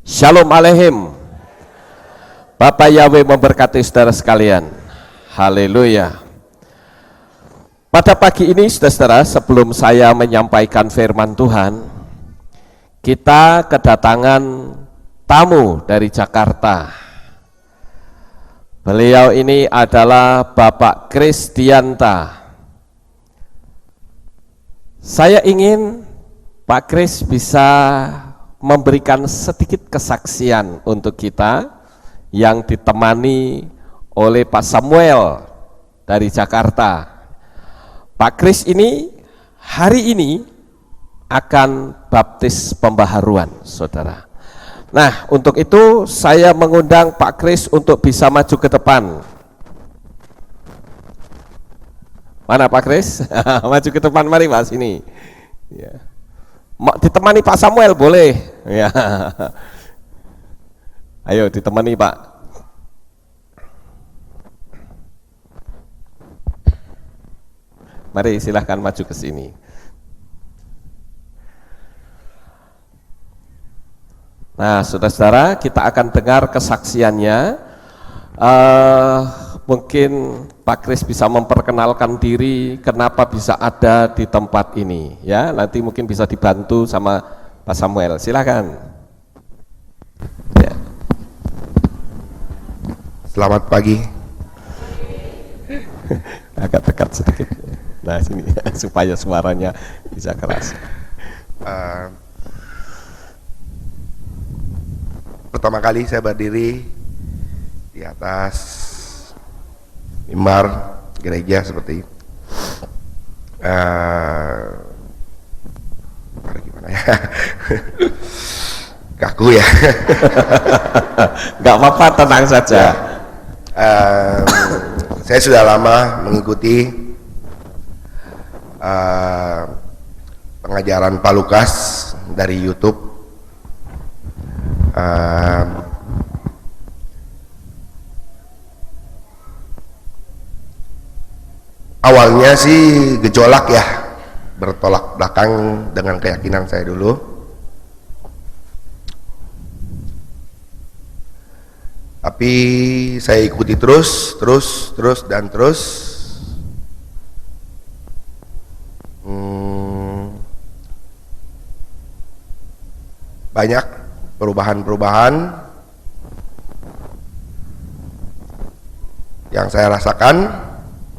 Shalom Aleihim. Bapak Yahweh memberkati saudara sekalian. Haleluya. Pada pagi ini saudara-saudara, sebelum saya menyampaikan firman Tuhan, kita kedatangan tamu dari Jakarta. Beliau ini adalah Bapak Kristianta. Saya ingin Pak Kris bisa memberikan sedikit kesaksian untuk kita yang ditemani oleh Pak Samuel dari Jakarta. Pak Kris ini hari ini akan baptis pembaharuan, saudara. Nah, untuk itu saya mengundang Pak Kris untuk bisa maju ke depan. Mana Pak Kris? Maju ke depan, mari Pak, sini. Ya. Ditemani Pak Samuel boleh? Ya. Ayo ditemani Pak. Mari silahkan maju ke sini. Nah, saudara-saudara, kita akan dengar kesaksiannya. Mungkin Pak Kris bisa memperkenalkan diri, kenapa bisa ada di tempat ini, ya. Nanti mungkin bisa dibantu sama Pak Samuel. Silakan. Ya. Selamat pagi. Agak dekat sedikit. Nah, sini supaya suaranya bisa keras. Pertama kali saya berdiri di atas mimbar gereja seperti gimana ya? Kaku ya. Nggak apa-apa, tenang saja. Saya sudah lama mengikuti pengajaran Pak Lukas dari YouTube. Awalnya sih gejolak ya, bertolak belakang dengan keyakinan saya dulu. Tapi saya ikuti terus. Banyak perubahan-perubahan yang saya rasakan.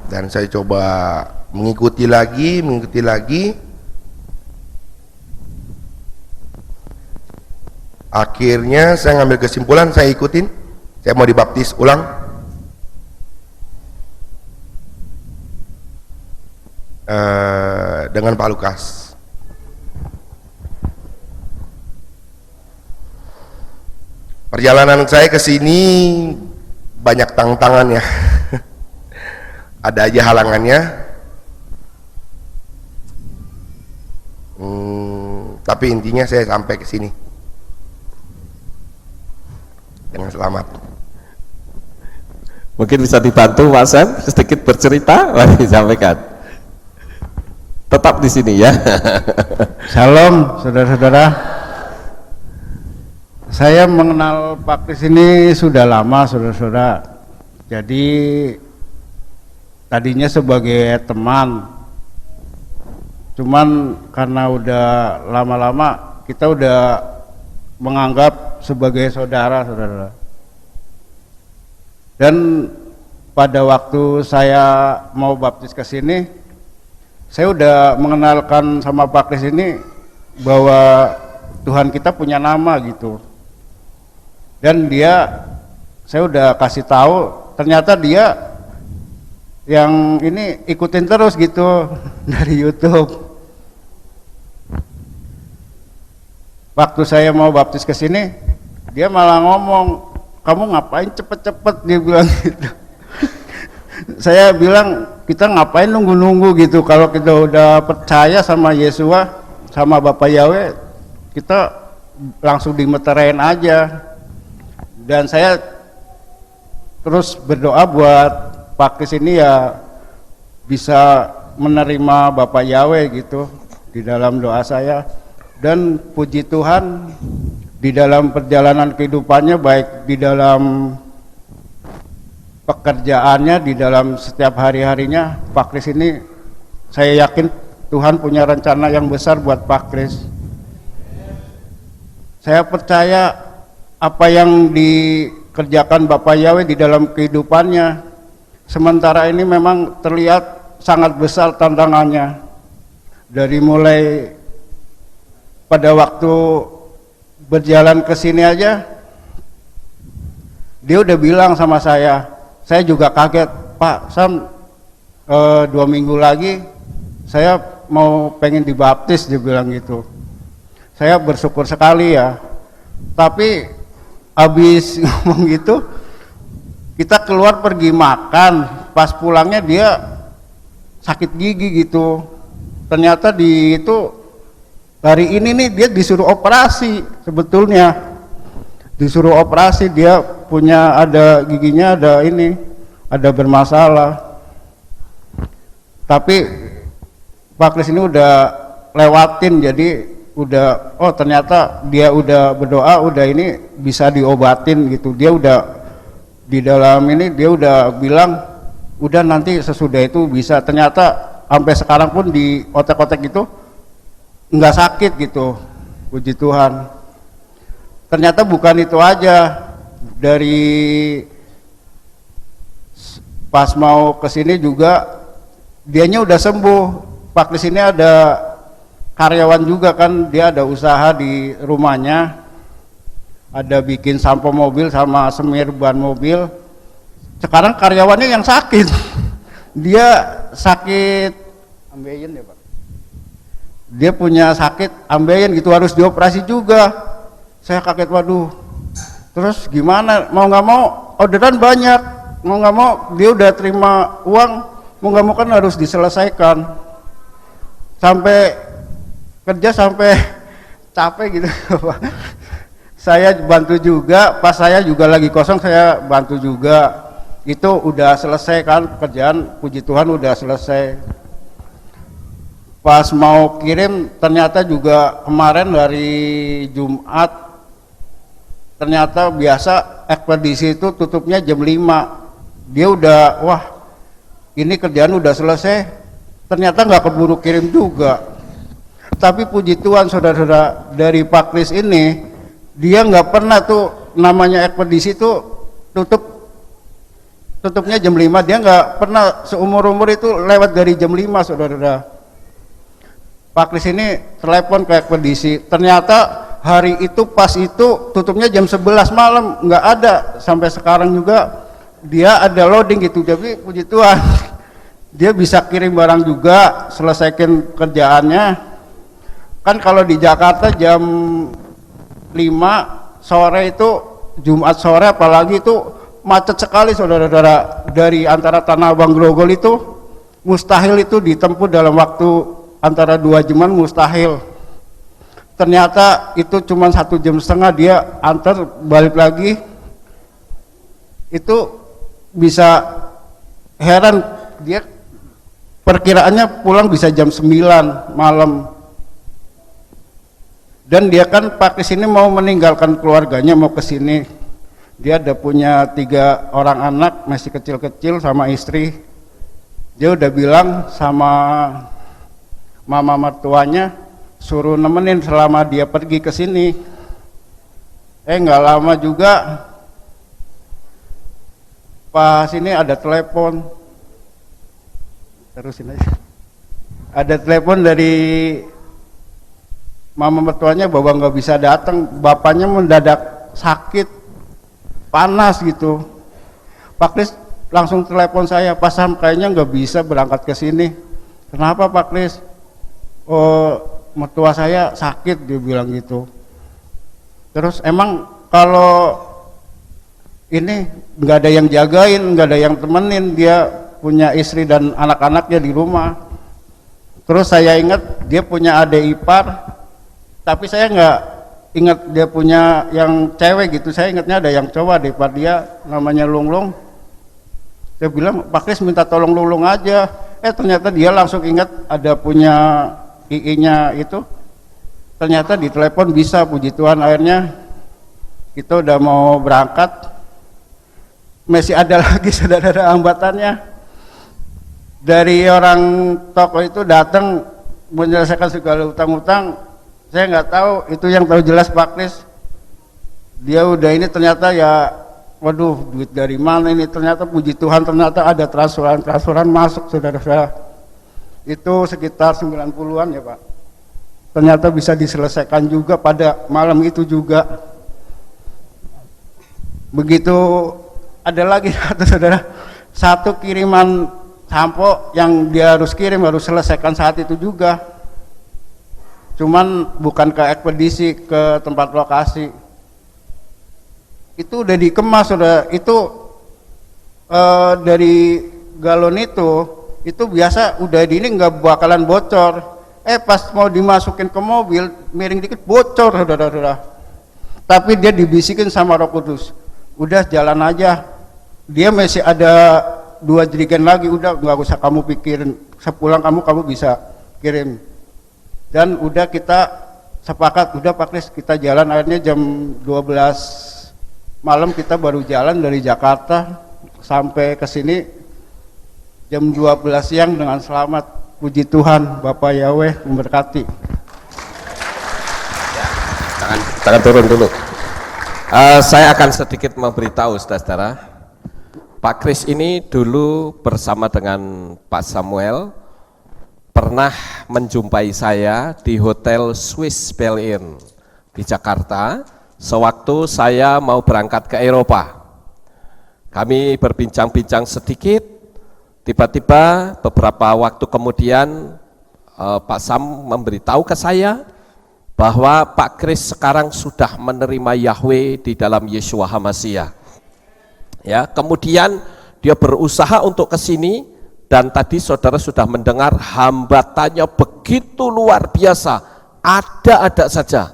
Dan saya coba mengikuti lagi. Akhirnya saya ngambil kesimpulan, saya ikutin. Saya mau dibaptis ulang. Dengan Pak Lukas. Perjalanan saya ke sini banyak tantangan ya. Ada aja halangannya, tapi intinya saya sampai ke sini dengan selamat. Mungkin bisa dibantu Pak Sam sedikit bercerita, mari sampaikan. Tetap di sini ya. Shalom saudara-saudara. Saya mengenal Pak Kris ini sudah lama, saudara-saudara. Jadi tadinya sebagai teman, cuman karena udah lama-lama kita udah menganggap sebagai saudara. Dan pada waktu saya mau baptis ke sini, saya udah mengenalkan sama Pak Kris ini bahwa Tuhan kita punya nama gitu. Dan saya udah kasih tahu, ternyata dia yang ini ikutin terus gitu dari YouTube. Waktu saya mau baptis ke sini, dia malah ngomong, "Kamu ngapain cepet-cepet?" Dia bilang gitu. Saya bilang, kita ngapain nunggu-nunggu gitu, kalau kita udah percaya sama Yesua, sama Bapak Yahweh, kita langsung dimeterai aja. Dan saya terus berdoa buat Pak Kris ini ya bisa menerima Bapak Yahweh gitu di dalam doa saya. Dan puji Tuhan di dalam perjalanan kehidupannya, baik di dalam pekerjaannya, di dalam setiap hari-harinya. Pak Kris ini saya yakin Tuhan punya rencana yang besar buat Pak Kris. Saya percaya apa yang dikerjakan Bapak Yahweh di dalam kehidupannya sementara ini memang terlihat sangat besar tantangannya. Dari mulai pada waktu berjalan ke sini aja, dia udah bilang sama saya juga kaget, Pak Sam, 2 minggu lagi saya mau pengen dibaptis, dia bilang gitu. Saya bersyukur sekali ya, tapi habis ngomong gitu, kita keluar pergi makan, pas pulangnya dia sakit gigi gitu. Ternyata di itu hari ini nih dia disuruh operasi, sebetulnya disuruh operasi, dia punya ada giginya ada bermasalah. Tapi Pak Kris ini udah lewatin, jadi udah, oh ternyata dia udah berdoa, udah ini bisa diobatin gitu. Dia udah di dalam ini, dia udah bilang udah nanti sesudah itu bisa. Ternyata sampai sekarang pun di otek-otek itu nggak sakit gitu, puji Tuhan. Ternyata bukan itu aja, dari pas mau kesini juga dianya udah sembuh. Pak Kris ini ada karyawan juga kan, dia ada usaha di rumahnya, ada bikin sampo mobil sama semir ban mobil. Sekarang karyawannya yang sakit, dia sakit ambeien ya Pak, dia punya sakit ambeien gitu, harus dioperasi juga. Saya kaget, waduh, terus gimana, mau nggak mau orderan banyak, mau nggak mau dia udah terima uang, mau nggak mau kan harus diselesaikan. Sampai kerja sampai capek gitu. Saya bantu juga, pas saya juga lagi kosong saya bantu juga. Itu udah selesai kan pekerjaan, puji Tuhan udah selesai. Pas mau kirim ternyata juga kemarin dari Jumat, ternyata biasa ekspedisi itu tutupnya jam 5. Dia udah, wah ini kerjaan udah selesai, ternyata nggak keburu kirim juga. Tapi puji Tuhan saudara-saudara, dari Pak Kris ini dia nggak pernah tuh namanya ekspedisi itu tutupnya jam 5, dia nggak pernah seumur-umur itu lewat dari jam 5 saudara-saudara. Pak Kris ini telepon ke ekspedisi, ternyata hari itu pas itu tutupnya jam 11 malam, nggak ada. Sampai sekarang juga dia ada loading gitu, jadi puji Tuhan dia bisa kirim barang juga, selesaikan kerjaannya. Kan kalau di Jakarta jam 5 sore itu, Jumat sore apalagi itu macet sekali saudara-saudara. Dari antara Tanah Abang Grogol itu mustahil itu ditempuh dalam waktu antara 2 jaman, mustahil. Ternyata itu cuma 1,5 jam dia antar balik lagi. Itu bisa heran, dia perkiraannya pulang bisa jam 9 malam. Dan dia kan Pak Kris ini mau meninggalkan keluarganya, mau ke sini. Dia ada punya 3 orang anak masih kecil-kecil sama istri. Dia udah bilang sama mama mertuanya suruh nemenin selama dia pergi ke sini. Nggak lama juga pas ini ada telepon, terusin aja. Ada telepon dari mama mertuanya bahwa nggak bisa datang, bapaknya mendadak sakit, panas gitu. Pak Kris langsung telepon saya, Pak Sam kayaknya nggak bisa berangkat ke sini. Kenapa Pak Kris? Oh, mertua saya sakit, dia bilang gitu. Terus emang kalau ini nggak ada yang jagain, nggak ada yang temenin, dia punya istri dan anak-anaknya di rumah. Terus saya ingat dia punya adik ipar, tapi saya nggak ingat dia punya yang cewek gitu. Saya ingatnya ada yang cowok, adik ipar dia namanya Lunglung. Saya bilang Pak Kris minta tolong Lunglung aja. Ternyata dia langsung ingat ada punya II-nya itu. Ternyata di telepon bisa, puji Tuhan. Akhirnya kita udah mau berangkat, masih ada lagi saudara hambatannya. Dari orang toko itu datang menyelesaikan segala utang-utang, saya nggak tahu, itu yang tahu jelas Pak Kris. Dia udah ini ternyata ya, waduh duit dari mana ini, ternyata puji Tuhan ternyata ada transferan masuk saudara-saudara. Itu sekitar 90-an ya Pak. Ternyata bisa diselesaikan juga pada malam itu juga. Begitu ada lagi satu kiriman sampo yang dia harus kirim, harus selesaikan saat itu juga. Cuman bukan ke ekspedisi, ke tempat lokasi. Itu udah dikemas, itu dari galon itu biasa udah di ini nggak bakalan bocor. Pas mau dimasukin ke mobil, miring dikit bocor saudara-saudara. Tapi dia dibisikin sama Roh Kudus, udah jalan aja. Dia masih ada 2 jerigen lagi, udah nggak usah kamu pikirin. Sepulang kamu bisa kirim. Dan udah kita sepakat, udah Pak Kris kita jalan. Akhirnya jam 12 malam kita baru jalan dari Jakarta sampai ke sini jam 12 siang dengan selamat. Puji Tuhan, Bapak Yahweh memberkati. Jangan turun dulu. Saya akan sedikit memberitahu saudara-saudara. Pak Kris ini dulu bersama dengan Pak Samuel pernah menjumpai saya di Hotel Swiss Bell Inn di Jakarta sewaktu saya mau berangkat ke Eropa. Kami berbincang-bincang sedikit, tiba-tiba beberapa waktu kemudian Pak Sam memberitahu ke saya bahwa Pak Kris sekarang sudah menerima Yahweh di dalam Yeshua HaMashiach. Ya, kemudian dia berusaha untuk ke sini, dan tadi saudara sudah mendengar hambatannya begitu luar biasa, ada-ada saja.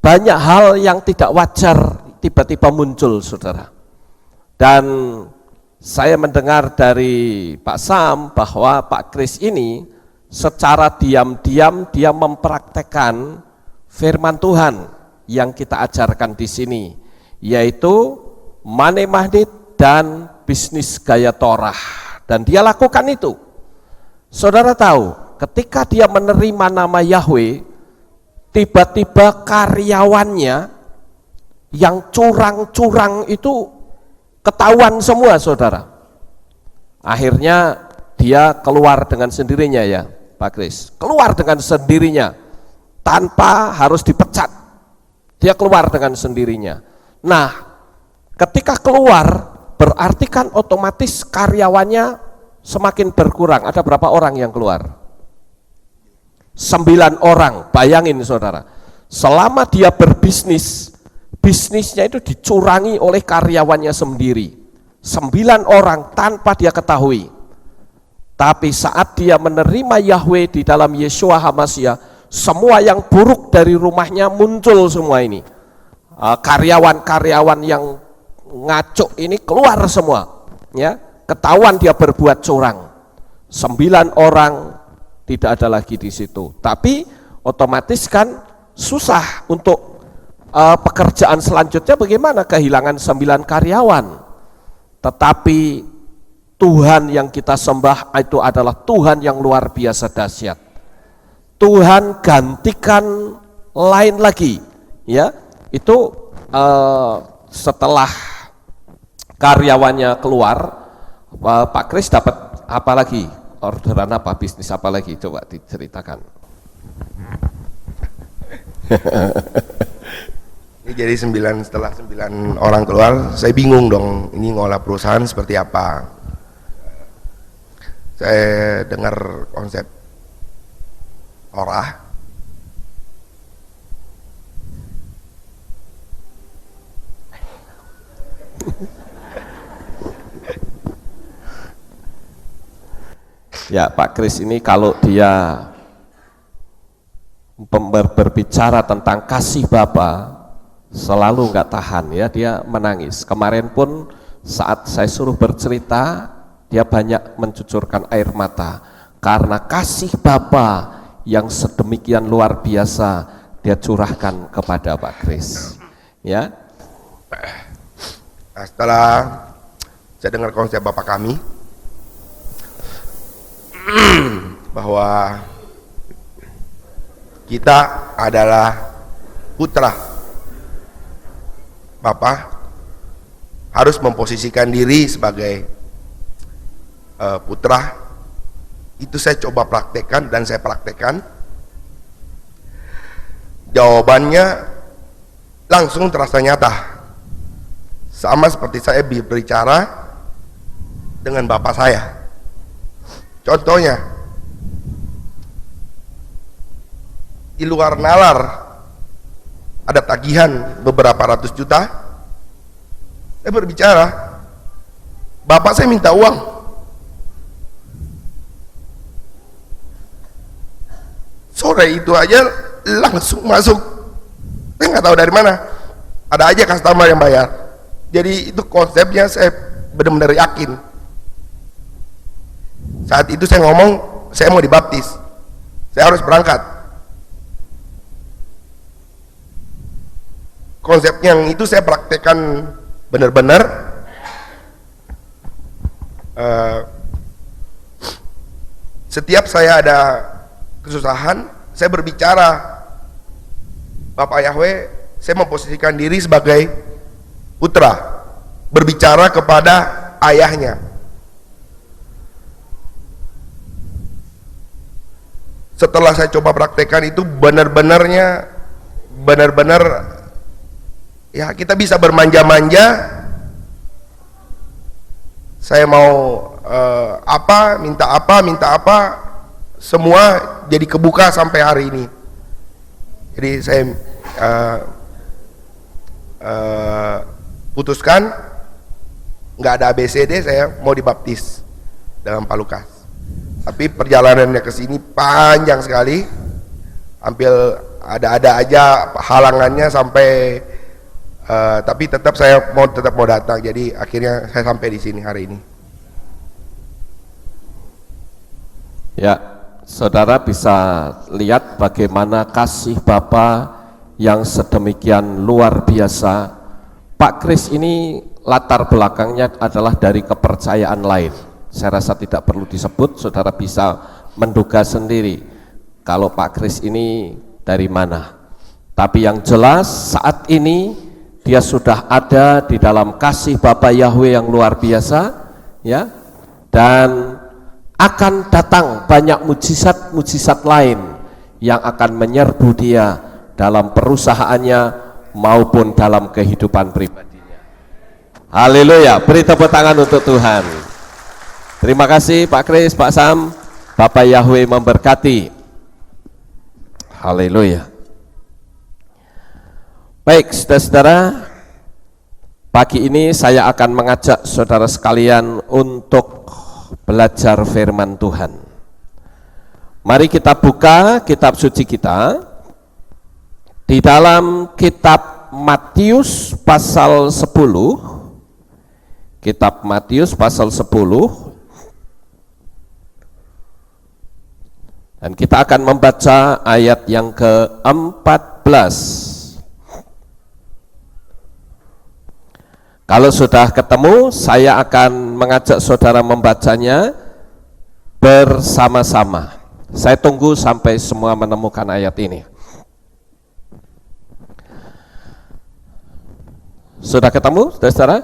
Banyak hal yang tidak wajar tiba-tiba muncul saudara. Dan saya mendengar dari Pak Sam bahwa Pak Kris ini secara diam-diam dia mempraktekkan firman Tuhan yang kita ajarkan di sini, yaitu money magnet dan bisnis gaya Torah. Dan dia lakukan itu. Saudara tahu, ketika dia menerima nama Yahweh, tiba-tiba karyawannya yang curang-curang itu ketahuan semua saudara. Akhirnya dia keluar dengan sendirinya ya Pak Kris, keluar dengan sendirinya tanpa harus dipecat. Dia keluar dengan sendirinya. Nah, ketika keluar berarti kan otomatis karyawannya semakin berkurang. Ada berapa orang yang keluar? 9 orang. Bayangin saudara, selama dia berbisnis, bisnisnya itu dicurangi oleh karyawannya sendiri. 9 orang tanpa dia ketahui. Tapi saat dia menerima Yahweh di dalam Yeshua HaMashiach, semua yang buruk dari rumahnya muncul semua ini. Karyawan-karyawan yang ngaco ini keluar semua, ya, ketahuan dia berbuat curang. 9 orang tidak ada lagi di situ. Tapi otomatis kan susah untuk pekerjaan selanjutnya bagaimana, kehilangan 9 karyawan. Tetapi Tuhan yang kita sembah itu adalah Tuhan yang luar biasa dahsyat. Tuhan gantikan lain lagi, ya. Itu setelah karyawannya keluar, Pak Kris dapat apa lagi? Orderan apa? Bisnis apa lagi? Coba diceritakan. Ini jadi setelah 9 orang keluar, saya bingung dong, ini ngolah perusahaan seperti apa. Saya dengar konsep Torah, ya Pak Kris ini kalau dia berbicara tentang kasih Bapa selalu nggak tahan ya, dia menangis. Kemarin pun saat saya suruh bercerita, dia banyak mencucurkan air mata karena kasih Bapa yang sedemikian luar biasa dia curahkan kepada Pak Kris. Ya, Nah, setelah saya dengar konsep Bapak kami bahwa kita adalah putra, Bapak harus memposisikan diri sebagai putra. Itu saya coba praktekkan dan saya praktekkan. Jawabannya langsung terasa nyata, sama seperti saya berbicara dengan bapak saya. Contohnya, di luar nalar ada tagihan beberapa ratus juta, saya berbicara, bapak saya minta uang, sore itu aja langsung masuk. Saya nggak tahu dari mana, ada aja customer yang bayar. Jadi itu konsepnya saya benar-benar yakin. Saat itu saya ngomong, saya mau dibaptis, saya harus berangkat. Konsep yang itu saya praktekkan benar-benar. Setiap saya ada kesusahan, saya berbicara, Bapak Yahweh, saya memposisikan diri sebagai putra, berbicara kepada ayahnya. Setelah saya coba praktekkan itu benar-benar ya, kita bisa bermanja-manja. Saya mau minta apa, semua jadi kebuka sampai hari ini. Jadi saya putuskan nggak ada ABCD, saya mau dibaptis dalam Pak Lukas. Tapi perjalanannya ke sini panjang sekali, hampir ada aja halangannya sampai, tapi tetap saya tetap mau datang. Jadi akhirnya saya sampai di sini hari ini. Ya, saudara bisa lihat bagaimana kasih Bapa yang sedemikian luar biasa. Pak Kris ini latar belakangnya adalah dari kepercayaan lain. Saya rasa tidak perlu disebut, saudara bisa menduga sendiri kalau Pak Kris ini dari mana. Tapi yang jelas saat ini dia sudah ada di dalam kasih Bapa Yahweh yang luar biasa, ya, dan akan datang banyak mujizat-mujizat lain yang akan menyerbu dia dalam perusahaannya maupun dalam kehidupan pribadinya. Haleluya, beri tepuk tangan untuk Tuhan. Terima kasih Pak Kris, Pak Sam, Bapak Yahweh memberkati. Haleluya. Baik, saudara-saudara, pagi ini saya akan mengajak saudara sekalian untuk belajar firman Tuhan. Mari kita buka kitab suci kita di dalam kitab Matius pasal 10. Kitab Matius pasal 10. Dan kita akan membaca ayat yang ke-14. Kalau sudah ketemu, saya akan mengajak saudara membacanya bersama-sama. Saya tunggu sampai semua menemukan ayat ini. Sudah ketemu, saudara?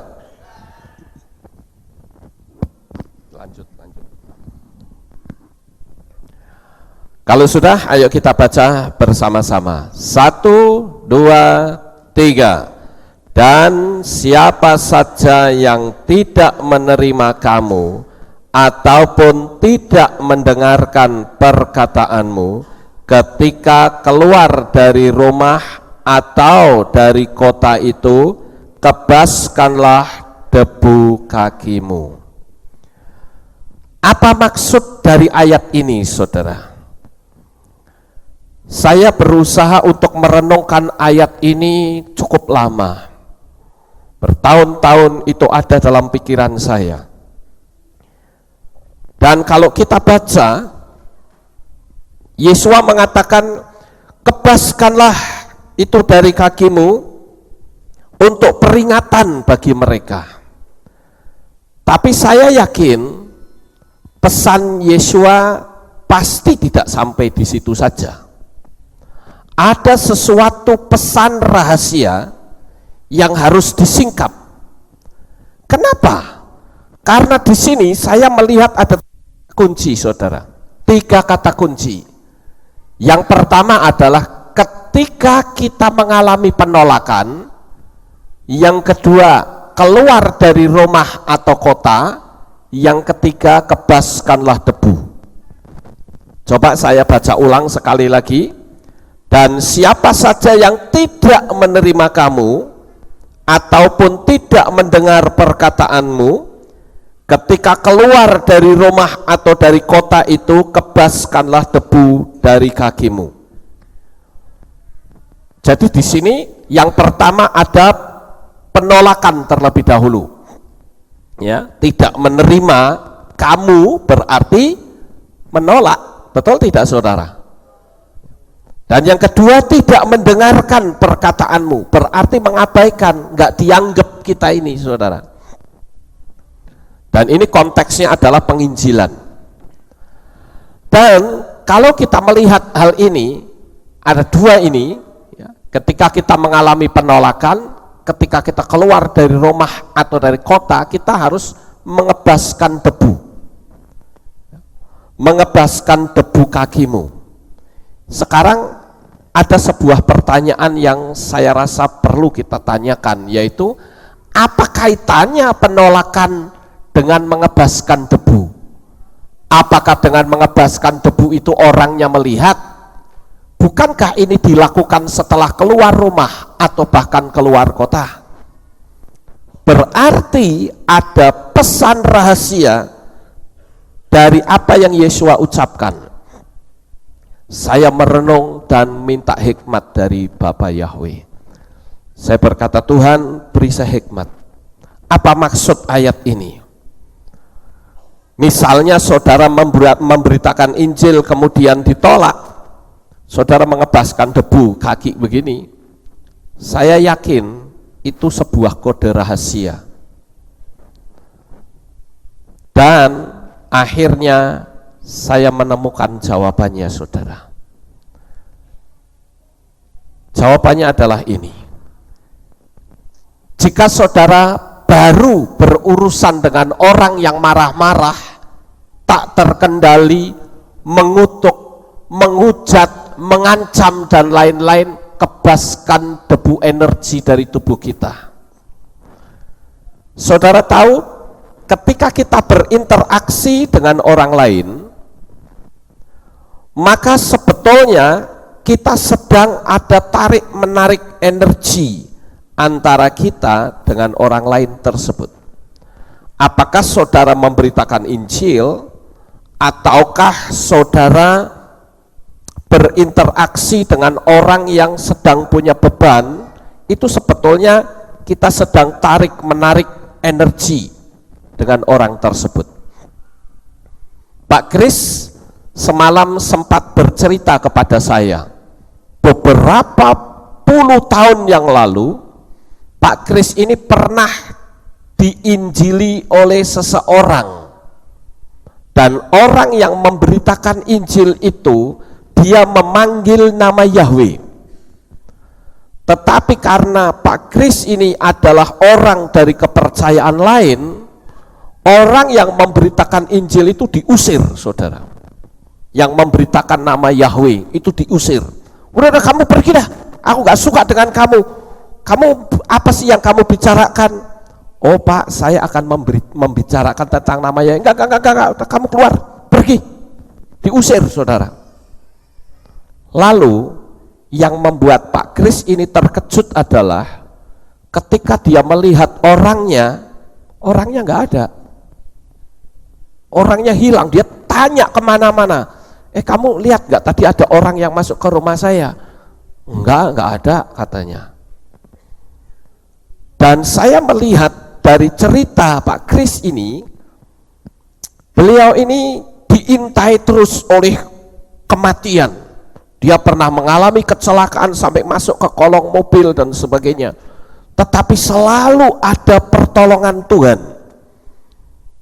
Lanjut. Kalau sudah, ayo kita baca bersama-sama. 1, 2, 3. Dan siapa saja yang tidak menerima kamu ataupun tidak mendengarkan perkataanmu ketika keluar dari rumah atau dari kota itu, kebaskanlah debu kakimu. Apa maksud dari ayat ini, saudara? Saya berusaha untuk merenungkan ayat ini cukup lama. Bertahun-tahun itu ada dalam pikiran saya. Dan kalau kita baca, Yesua mengatakan, kebaskanlah itu dari kakimu untuk peringatan bagi mereka. Tapi saya yakin pesan Yesua pasti tidak sampai di situ saja. Ada sesuatu pesan rahasia yang harus disingkap. Kenapa? Karena di sini saya melihat ada kunci, saudara. 3 kata kunci. Yang pertama adalah ketika kita mengalami penolakan. Yang kedua, keluar dari rumah atau kota. Yang ketiga, kebaskanlah debu. Coba saya baca ulang sekali lagi. Dan siapa saja yang tidak menerima kamu ataupun tidak mendengar perkataanmu, ketika keluar dari rumah atau dari kota itu, kebaskanlah debu dari kakimu. Jadi di sini yang pertama ada penolakan terlebih dahulu. Ya, tidak menerima kamu berarti menolak, betul tidak, saudara? Dan yang kedua, tidak mendengarkan perkataanmu, berarti mengabaikan, nggak dianggap kita ini, saudara. Dan ini konteksnya adalah penginjilan. Dan kalau kita melihat hal ini, ada 2 ini, ya, ketika kita mengalami penolakan, ketika kita keluar dari rumah atau dari kota, kita harus mengebaskan debu. Mengebaskan debu kakimu. Sekarang ada sebuah pertanyaan yang saya rasa perlu kita tanyakan, yaitu apa kaitannya penolakan dengan mengebaskan debu? Apakah dengan mengebaskan debu itu orangnya melihat? Bukankah ini dilakukan setelah keluar rumah atau bahkan keluar kota? Berarti ada pesan rahasia dari apa yang Yesua ucapkan. Saya merenung dan minta hikmat dari Bapa Yahweh. Saya berkata, Tuhan, beri saya hikmat. Apa maksud ayat ini? Misalnya saudara memberitakan Injil kemudian ditolak, saudara mengebaskan debu kaki begini, saya yakin itu sebuah kode rahasia. Dan akhirnya saya menemukan jawabannya, saudara. Jawabannya adalah ini. Jika saudara baru berurusan dengan orang yang marah-marah, tak terkendali, mengutuk, menghujat, mengancam, dan lain-lain, kebaskan debu energi dari tubuh kita. Saudara tahu, ketika kita berinteraksi dengan orang lain, maka sebetulnya kita sedang ada tarik-menarik energi antara kita dengan orang lain tersebut. Apakah saudara memberitakan Injil, ataukah saudara berinteraksi dengan orang yang sedang punya beban, itu sebetulnya kita sedang tarik-menarik energi dengan orang tersebut. Pak Kris semalam sempat bercerita kepada saya, beberapa puluh tahun yang lalu Pak Kris ini pernah diinjili oleh seseorang, dan orang yang memberitakan Injil itu dia memanggil nama Yahweh. Tetapi karena Pak Kris ini adalah orang dari kepercayaan lain, orang yang memberitakan Injil itu diusir, saudara. Yang memberitakan nama Yahweh itu diusir. Udah kamu pergi dah, aku gak suka dengan kamu. Kamu apa sih yang kamu bicarakan? Oh Pak, saya akan membicarakan tentang nama Yahweh. Enggak, kamu keluar, pergi. Diusir, saudara. Lalu yang membuat Pak Kris ini terkejut adalah ketika dia melihat orangnya nggak ada. Orangnya hilang, dia tanya kemana-mana. Kamu lihat nggak tadi ada orang yang masuk ke rumah saya? Nggak ada katanya. Dan saya melihat dari cerita Pak Kris ini, beliau ini diintai terus oleh kematian. Dia pernah mengalami kecelakaan sampai masuk ke kolong mobil dan sebagainya. tetapi selalu ada pertolongan Tuhan.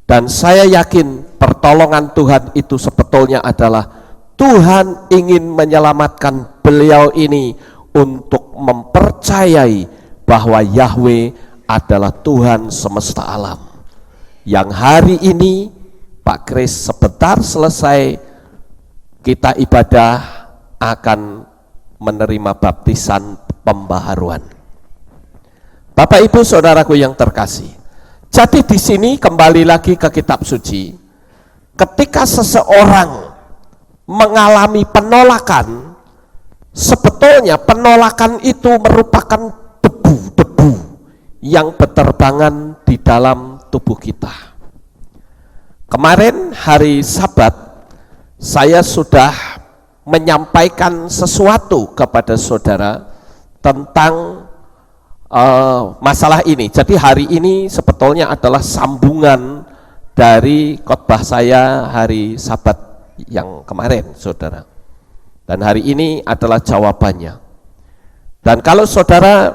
Dan saya yakin pertolongan Tuhan itu sebetulnya adalah Tuhan ingin menyelamatkan beliau ini untuk mempercayai bahwa Yahweh adalah Tuhan semesta alam. Yang hari ini Pak Kris sebentar selesai kita ibadah akan menerima baptisan pembaharuan. Bapak Ibu Saudaraku yang terkasih, jadi di sini kembali lagi ke kitab suci. Ketika seseorang mengalami penolakan, sebetulnya penolakan itu merupakan debu-debu yang berterbangan di dalam tubuh kita. Kemarin hari Sabat saya sudah menyampaikan sesuatu kepada saudara tentang masalah ini. Jadi hari ini sebetulnya adalah sambungan dari khotbah saya hari Sabat yang kemarin, saudara. Dan hari ini adalah jawabannya. Dan kalau saudara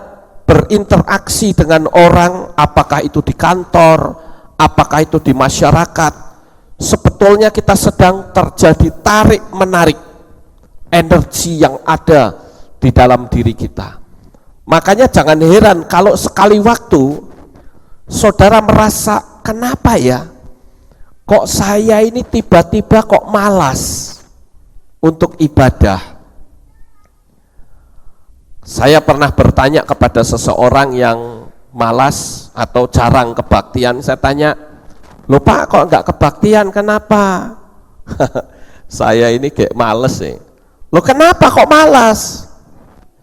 berinteraksi dengan orang, apakah itu di kantor, apakah itu di masyarakat, sebetulnya kita sedang terjadi tarik-menarik energi yang ada di dalam diri kita. Makanya jangan heran kalau sekali waktu saudara merasa, kenapa ya kok saya ini tiba-tiba kok malas untuk ibadah. Saya pernah bertanya kepada seseorang yang malas atau jarang kebaktian. Saya tanya, loh Pak kok enggak kebaktian, kenapa? Saya ini kayak males sih. Loh kenapa kok malas?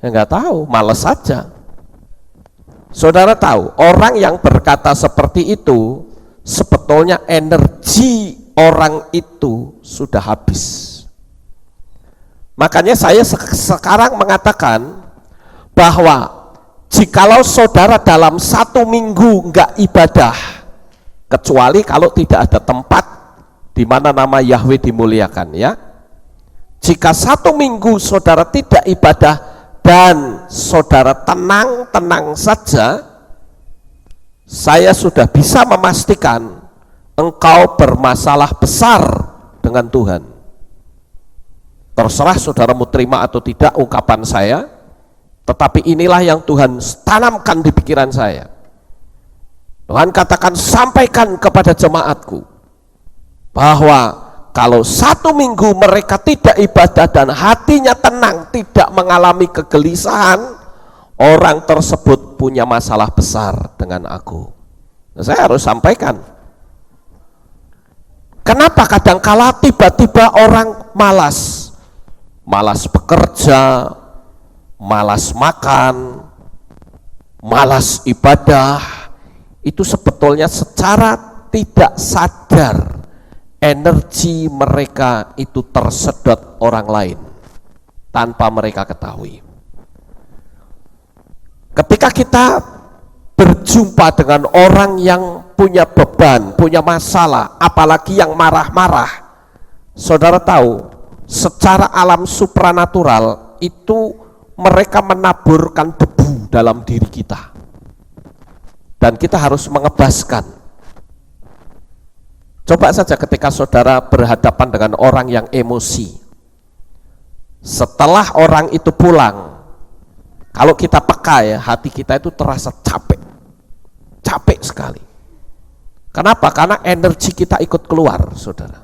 Ya enggak tahu, males saja. Saudara tahu, orang yang berkata seperti itu, sebetulnya energi orang itu sudah habis. Makanya saya sekarang mengatakan bahwa jikalau saudara dalam 1 minggu enggak ibadah, kecuali kalau tidak ada tempat di mana nama Yahweh dimuliakan, ya. Jika 1 minggu saudara tidak ibadah dan saudara tenang-tenang saja, saya sudah bisa memastikan engkau bermasalah besar dengan Tuhan. Terserah saudara mau terima atau tidak ungkapan saya, tetapi inilah yang Tuhan tanamkan di pikiran saya. Tuhan katakan, sampaikan kepada jemaatku bahwa kalau 1 minggu mereka tidak ibadah dan hatinya tenang, tidak mengalami kegelisahan, orang tersebut punya masalah besar dengan aku. Nah, saya harus sampaikan. Kenapa kadangkala tiba-tiba orang malas bekerja, malas makan, malas ibadah, itu sebetulnya secara tidak sadar energi mereka itu tersedot orang lain tanpa mereka ketahui. Ketika kita berjumpa dengan orang yang punya beban, punya masalah, apalagi yang marah-marah, saudara tahu, secara alam supranatural itu mereka menaburkan debu dalam diri kita. Dan kita harus mengebaskan. Coba saja ketika saudara berhadapan dengan orang yang emosi. Setelah orang itu pulang, kalau kita peka ya, hati kita itu terasa capek. Capek sekali. Kenapa? Karena energi kita ikut keluar, saudara.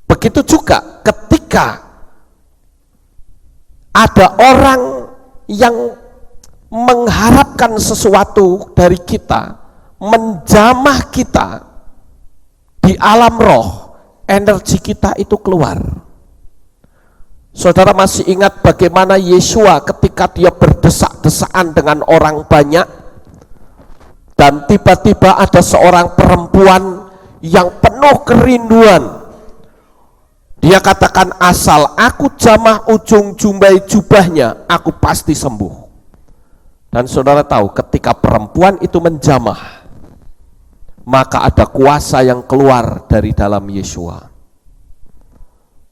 Begitu juga ketika ada orang yang mengharapkan sesuatu dari kita, menjamah kita di alam roh, energi kita itu keluar. Saudara masih ingat bagaimana Yesua ketika dia berdesak-desakan dengan orang banyak, dan tiba-tiba ada seorang perempuan yang penuh kerinduan. Dia katakan, asal aku jamah ujung jumbai jubahnya, aku pasti sembuh. Dan saudara tahu, ketika perempuan itu menjamah, maka ada kuasa yang keluar dari dalam Yesua.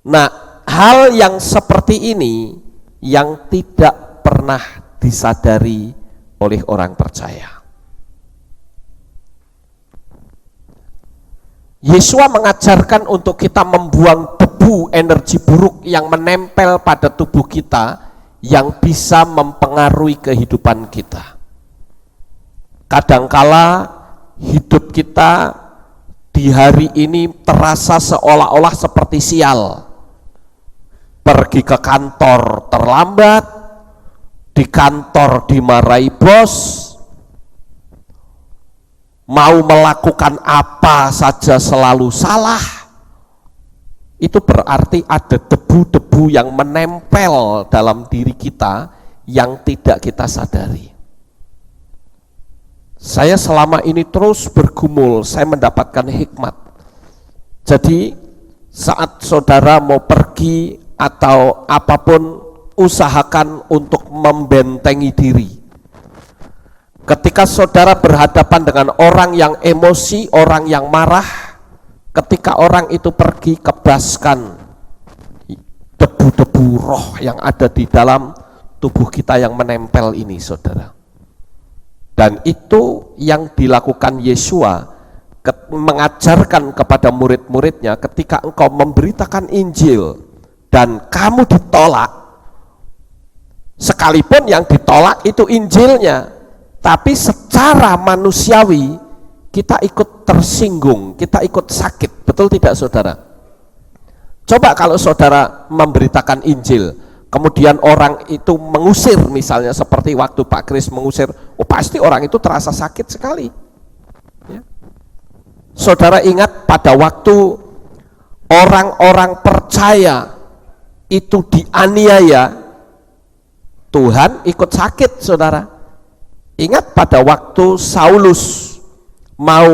Nah, hal yang seperti ini yang tidak pernah disadari oleh orang percaya. Yesua mengajarkan untuk kita membuang debu energi buruk yang menempel pada tubuh kita, yang bisa mempengaruhi kehidupan kita. Kadangkala hidup kita di hari ini terasa seolah-olah seperti sial. Pergi ke kantor terlambat, di kantor dimarahi bos, mau melakukan apa saja selalu salah. Itu berarti ada debu-debu yang menempel dalam diri kita yang tidak kita sadari. Saya selama ini terus bergumul, saya mendapatkan hikmat. Jadi saat saudara mau pergi atau apapun, usahakan untuk membentengi diri. Ketika saudara berhadapan dengan orang yang emosi, orang yang marah, ketika orang itu pergi, kebaskan debu-debu roh yang ada di dalam tubuh kita yang menempel ini, saudara. Dan itu yang dilakukan Yesua, mengajarkan kepada murid-muridnya ketika engkau memberitakan Injil dan kamu ditolak, sekalipun yang ditolak itu Injilnya, tapi secara manusiawi kita ikut tersinggung, kita ikut sakit, betul tidak saudara? Coba kalau saudara memberitakan Injil, kemudian orang itu mengusir, misalnya seperti waktu Pak Kris mengusir, oh pasti orang itu terasa sakit sekali. Ya. Saudara ingat pada waktu orang-orang percaya itu dianiaya, Tuhan ikut sakit, saudara. Ingat pada waktu Saulus mau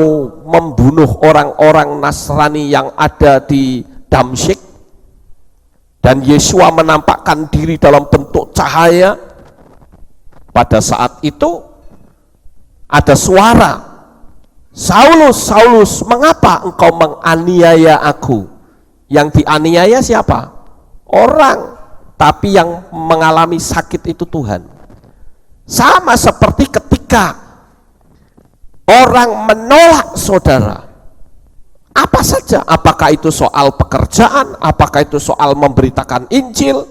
membunuh orang-orang Nasrani yang ada di Damsyik, dan Yesua menampakkan diri dalam bentuk cahaya. Pada saat itu ada suara, Saulus, Saulus, mengapa engkau menganiaya aku? Yang dianiaya siapa? Orang, tapi yang mengalami sakit itu Tuhan. Sama seperti ketika orang menolak saudara, apa saja, apakah itu soal pekerjaan, apakah itu soal memberitakan Injil,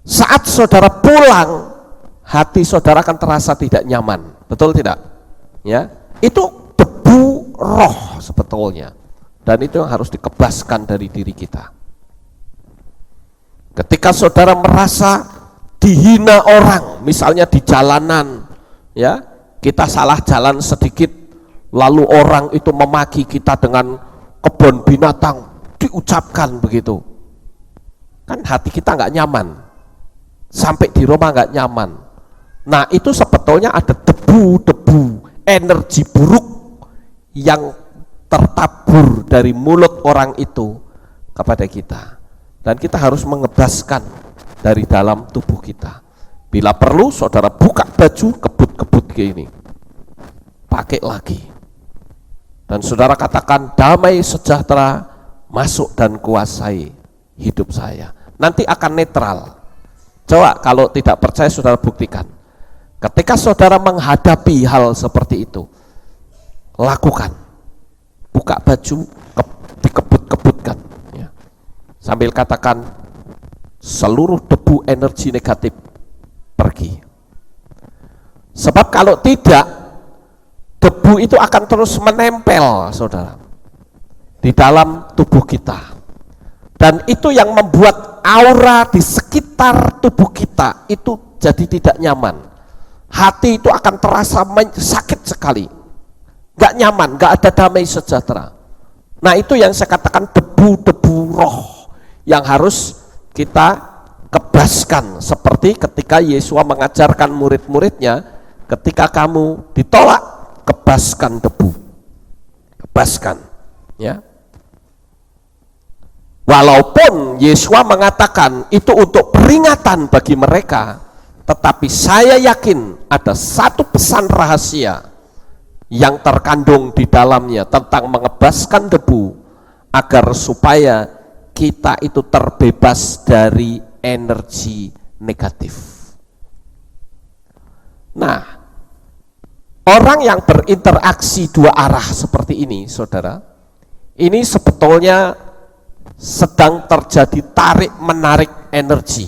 saat saudara pulang, hati saudara akan terasa tidak nyaman, betul tidak? Ya, itu debu roh sebetulnya, dan itu yang harus dikebaskan dari diri kita. Ketika saudara merasa dihina orang, misalnya di jalanan, ya, kita salah jalan sedikit, lalu orang itu memaki kita dengan kebun binatang, diucapkan begitu, kan hati kita nggak nyaman, sampai di rumah nggak nyaman. Nah itu sebetulnya ada debu-debu energi buruk yang tertabur dari mulut orang itu kepada kita, dan kita harus mengebaskan dari dalam tubuh kita. Bila perlu saudara buka baju, kebut-kebut gini, pakai lagi, dan saudara katakan damai sejahtera masuk dan kuasai hidup saya, nanti akan netral. Coba kalau tidak percaya saudara buktikan. Ketika saudara menghadapi hal seperti itu, lakukan, buka baju, dikebut-kebutkan, ya. Sambil katakan seluruh debu energi negatif pergi. Sebab kalau tidak, debu itu akan terus menempel saudara di dalam tubuh kita, dan itu yang membuat aura di sekitar tubuh kita itu jadi tidak nyaman. Hati itu akan terasa sakit sekali, gak nyaman, gak ada damai sejahtera. Nah itu yang saya katakan debu-debu roh yang harus kita kebaskan, seperti ketika Yesua mengajarkan murid-muridnya, ketika kamu ditolak, kebaskan debu, kebaskan, ya. Walaupun Yesua mengatakan itu untuk peringatan bagi mereka, tetapi saya yakin ada satu pesan rahasia yang terkandung di dalamnya tentang mengebaskan debu, agar supaya kita itu terbebas dari energi negatif. Nah, Orang yang berinteraksi dua arah seperti ini, saudara, ini sebetulnya sedang terjadi tarik-menarik energi,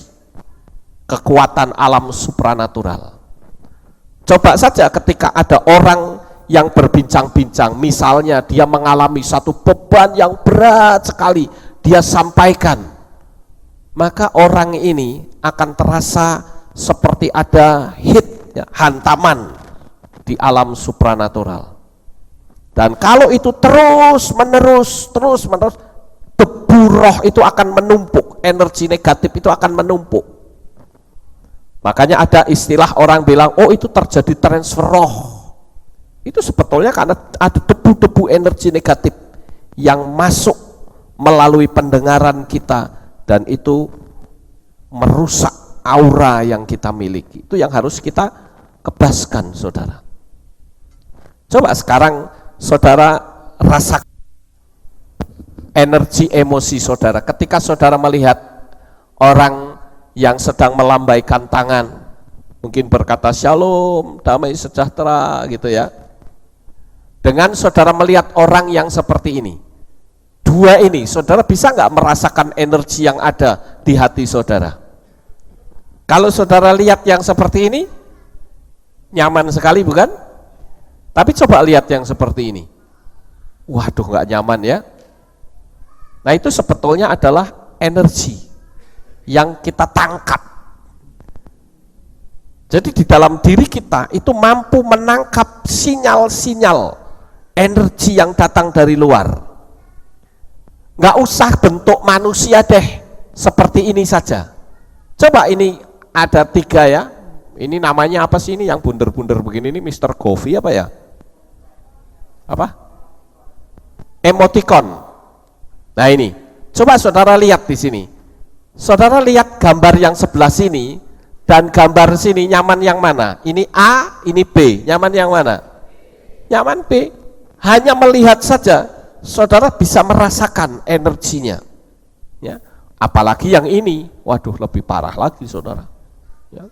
kekuatan alam supranatural. Coba saja ketika ada orang yang berbincang-bincang, misalnya dia mengalami satu beban yang berat sekali, dia sampaikan, maka orang ini akan terasa seperti ada hit, ya, hantaman di alam supranatural. Dan kalau itu terus menerus, debu roh itu akan menumpuk, energi negatif itu akan menumpuk. Makanya ada istilah orang bilang, oh itu terjadi transfer roh. Itu sebetulnya karena ada debu-debu energi negatif yang masuk melalui pendengaran kita, dan itu merusak aura yang kita miliki. Itu yang harus kita kebaskan, saudara. Coba sekarang saudara rasakan energi emosi saudara ketika saudara melihat orang yang sedang melambaikan tangan, mungkin berkata shalom, damai sejahtera gitu ya. Dengan saudara melihat orang yang seperti ini, dua ini, saudara bisa nggak merasakan energi yang ada di hati saudara? Kalau saudara lihat yang seperti ini, nyaman sekali bukan? Tapi coba lihat yang seperti ini, waduh nggak nyaman ya. Nah itu sebetulnya adalah energi yang kita tangkap. Jadi di dalam diri kita itu mampu menangkap sinyal-sinyal energi yang datang dari luar. Nggak usah bentuk manusia deh, seperti ini saja. Coba ini ada 3 ya. Ini namanya apa sih ini yang bunder-bunder begini ini, Mr. Goofy apa ya? Apa? Emoticon. Nah ini, coba saudara lihat di sini. Saudara lihat gambar yang sebelah sini dan gambar sini, nyaman yang mana? Ini A, ini B. Nyaman yang mana? Nyaman B. Hanya melihat saja, saudara bisa merasakan energinya. Ya, apalagi yang ini, waduh lebih parah lagi, saudara. Ya.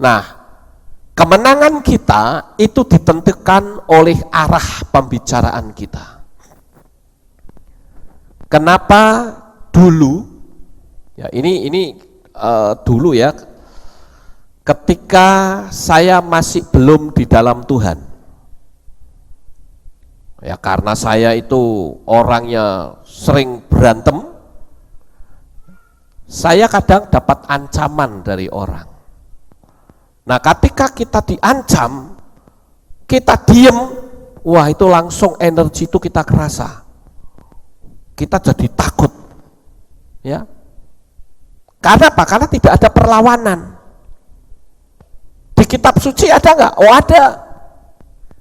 Nah, kemenangan kita itu ditentukan oleh arah pembicaraan kita. Kenapa dulu? Ya ini dulu ya. Ketika saya masih belum di dalam Tuhan. Ya karena saya itu orangnya sering berantem. Saya kadang dapat ancaman dari orang. Nah ketika kita diancam, kita diem, wah itu langsung energi itu kita kerasa, kita jadi takut, ya. Karena apa? Karena tidak ada perlawanan. Di kitab suci ada nggak? Oh ada.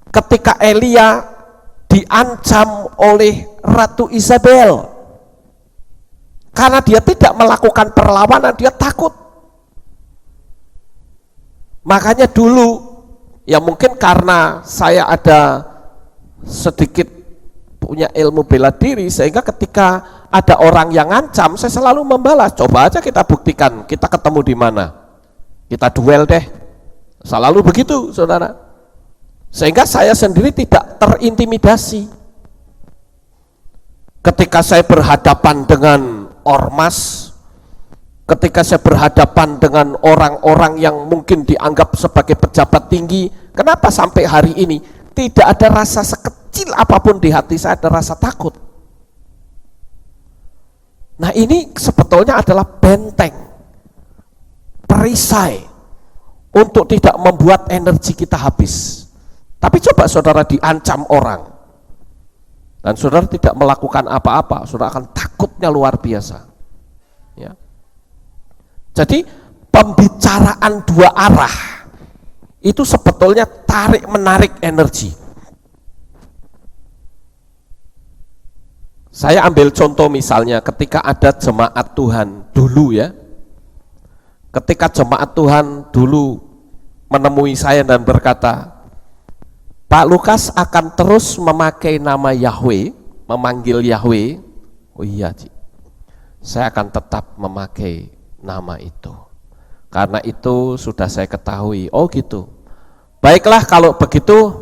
Ketika Elia diancam oleh Ratu Isabel, karena dia tidak melakukan perlawanan, dia takut. Makanya dulu, ya mungkin karena saya ada sedikit punya ilmu bela diri, sehingga ketika ada orang yang ngancam, saya selalu membalas. Coba aja kita buktikan, kita ketemu di mana, kita duel deh. Selalu begitu, saudara. Sehingga saya sendiri tidak terintimidasi. Ketika saya berhadapan dengan ormas, ketika saya berhadapan dengan orang-orang yang mungkin dianggap sebagai pejabat tinggi, kenapa sampai hari ini tidak ada rasa sekecil apapun di hati saya, ada rasa takut? Nah ini sebetulnya adalah benteng, perisai untuk tidak membuat energi kita habis. Tapi coba saudara diancam orang, dan saudara tidak melakukan apa-apa, saudara akan takutnya luar biasa. Ya. Jadi pembicaraan dua arah itu sebetulnya tarik-menarik energi. Saya ambil contoh misalnya ketika ada jemaat Tuhan dulu ya. Ketika jemaat Tuhan dulu menemui saya dan berkata, Pak Lukas akan terus memakai nama Yahweh, memanggil Yahweh. Oh iya, Ci. Saya akan tetap memakai nama itu, karena itu sudah saya ketahui. Oh gitu, Baiklah kalau begitu,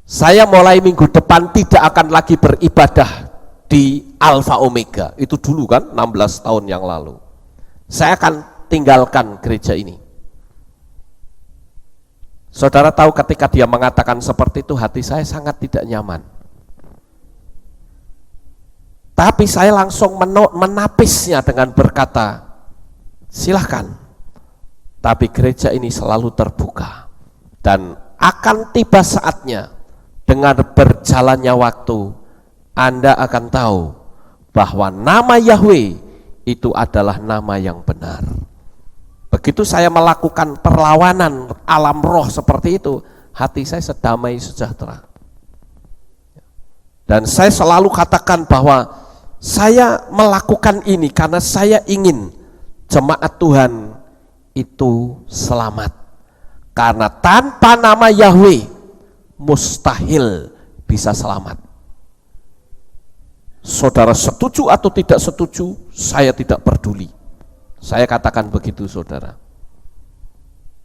saya mulai minggu depan tidak akan lagi beribadah di Alfa Omega. Itu dulu kan, 16 tahun yang lalu. Saya akan tinggalkan gereja ini. Saudara tahu ketika dia mengatakan seperti itu, hati saya sangat tidak nyaman. Tapi saya langsung menapisnya dengan berkata, silahkan, tapi gereja ini selalu terbuka. Dan akan tiba saatnya, dengan berjalannya waktu, Anda akan tahu bahwa nama Yahweh itu adalah nama yang benar. Begitu saya melakukan perlawanan alam roh seperti itu, hati saya sedamai sejahtera. Dan saya selalu katakan bahwa saya melakukan ini karena saya ingin jemaat Tuhan itu selamat. Karena tanpa nama Yahweh mustahil bisa selamat. Saudara setuju atau tidak setuju, saya tidak peduli. Saya katakan begitu, saudara.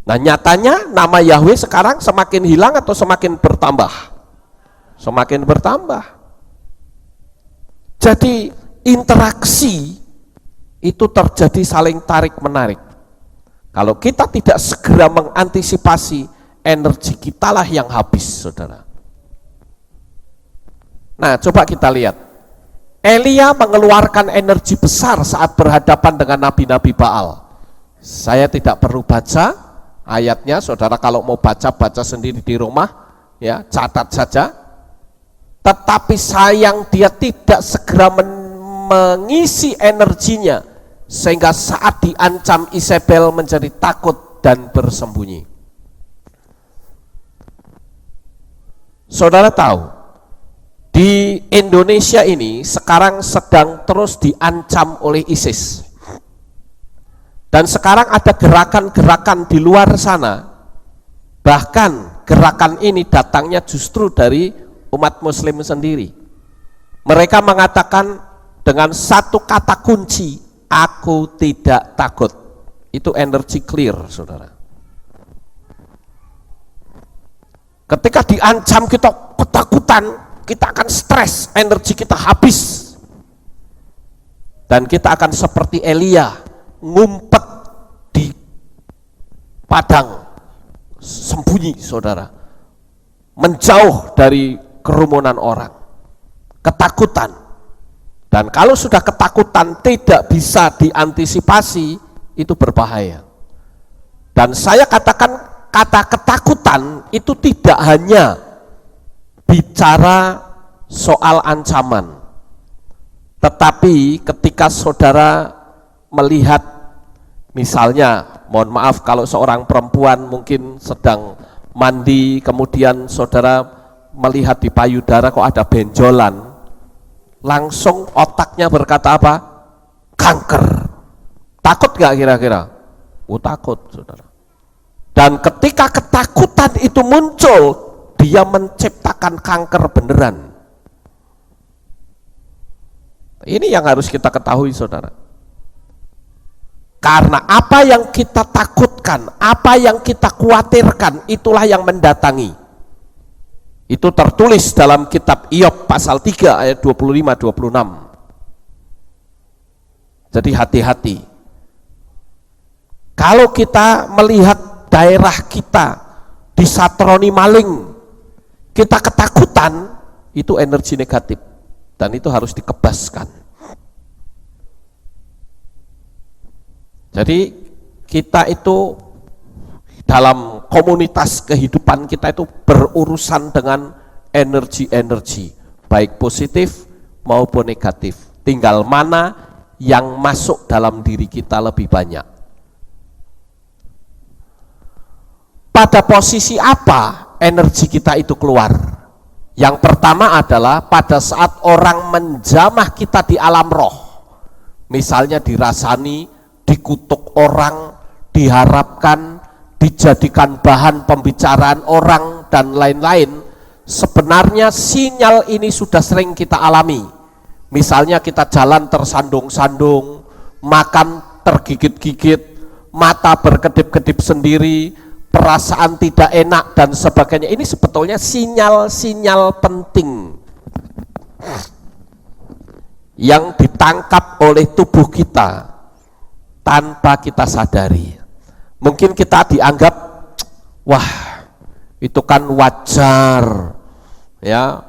Nah, nyatanya nama Yahweh sekarang semakin hilang atau semakin bertambah? Semakin bertambah. Jadi interaksi itu terjadi saling tarik-menarik. Kalau kita tidak segera mengantisipasi, energi kitalah yang habis, saudara. Nah, coba kita lihat. Elia mengeluarkan energi besar saat berhadapan dengan nabi-nabi Baal. Saya tidak perlu baca ayatnya, saudara kalau mau baca sendiri di rumah, ya catat saja. Tetapi sayang dia tidak segera mengisi energinya, sehingga saat diancam Isabel menjadi takut dan bersembunyi. Saudara tahu, di Indonesia ini sekarang sedang terus diancam oleh ISIS. Dan sekarang ada gerakan-gerakan di luar sana. Bahkan gerakan ini datangnya justru dari umat muslim sendiri. Mereka mengatakan dengan satu kata kunci, aku tidak takut. Itu energi clear, saudara. Ketika diancam kita ketakutan, kita akan stres, energi kita habis. Dan kita akan seperti Elia, ngumpet di padang, sembunyi, saudara. Menjauh dari kerumunan orang. Ketakutan. Dan kalau sudah ketakutan tidak bisa diantisipasi, itu berbahaya. Dan saya katakan kata ketakutan itu tidak hanya bicara soal ancaman, tetapi ketika saudara melihat, misalnya, mohon maaf kalau seorang perempuan mungkin sedang mandi, kemudian saudara melihat di payudara kok ada benjolan, langsung otaknya berkata apa? Kanker. Takut gak kira-kira? Oh, takut, saudara. Dan ketika ketakutan itu muncul, dia menciptakan kanker beneran. Ini yang harus kita ketahui, saudara. Karena apa yang kita takutkan, apa yang kita khawatirkan, itulah yang mendatangi. Itu tertulis dalam kitab Iyob pasal 3 ayat 25-26. Jadi hati-hati. Kalau kita melihat daerah kita disatroni maling, kita ketakutan, itu energi negatif dan itu harus dikebaskan. Jadi kita itu dalam komunitas kehidupan kita itu berurusan dengan energi-energi, baik positif maupun negatif. Tinggal mana yang masuk dalam diri kita lebih banyak. Pada posisi apa energi kita itu keluar? Yang pertama adalah pada saat orang menjamah kita di alam roh, misalnya dirasani, dikutuk orang, diharapkan, dijadikan bahan pembicaraan orang dan lain-lain. Sebenarnya sinyal ini sudah sering kita alami. Misalnya kita jalan tersandung-sandung, makan tergigit-gigit, mata berkedip-kedip sendiri, perasaan tidak enak dan sebagainya, ini sebetulnya sinyal-sinyal penting yang ditangkap oleh tubuh kita tanpa kita sadari. Mungkin kita dianggap, wah itu kan wajar ya,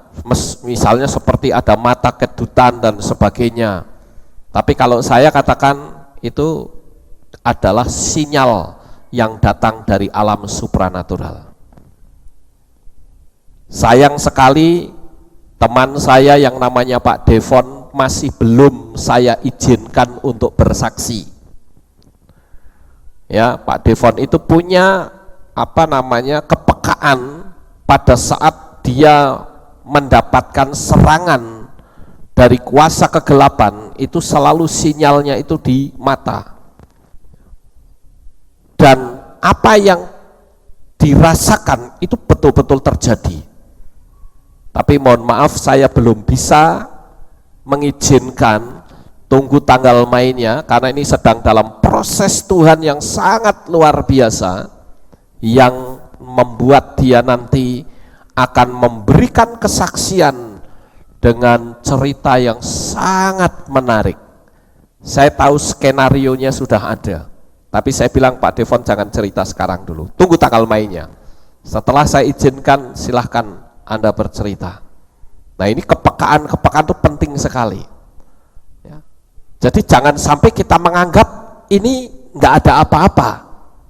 misalnya seperti ada mata kedutan dan sebagainya. Tapi kalau saya katakan itu adalah sinyal yang datang dari alam supranatural. Sayang sekali teman saya yang namanya Pak Devon masih belum saya izinkan untuk bersaksi. Ya, Pak Devon itu punya kepekaan pada saat dia mendapatkan serangan dari kuasa kegelapan, itu selalu sinyalnya itu di mata. Dan apa yang dirasakan itu betul-betul terjadi. Tapi mohon maaf, saya belum bisa mengizinkan, tunggu tanggal mainnya, karena ini sedang dalam proses Tuhan yang sangat luar biasa, yang membuat dia nanti akan memberikan kesaksian dengan cerita yang sangat menarik. Saya tahu skenarionya sudah ada, tapi saya bilang Pak Devon jangan cerita sekarang dulu, tunggu tanggal mainnya. Setelah saya izinkan silahkan Anda bercerita. Nah, ini kepekaan itu penting sekali ya. Jadi jangan sampai kita menganggap ini nggak ada apa-apa,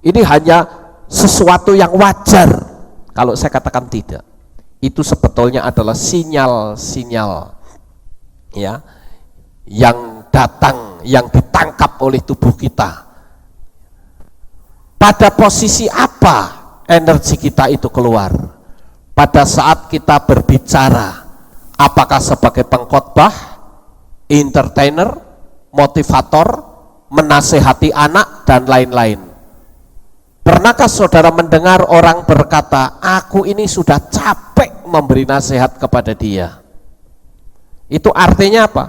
ini hanya sesuatu yang wajar. Kalau saya katakan tidak, itu sebetulnya adalah sinyal-sinyal ya yang datang, yang ditangkap oleh tubuh kita. Pada posisi apa energi kita itu keluar? Pada saat kita berbicara, apakah sebagai pengkhotbah, entertainer, motivator, menasehati anak, dan lain-lain. Pernahkah saudara mendengar orang berkata, aku ini sudah capek memberi nasihat kepada dia? Itu artinya apa?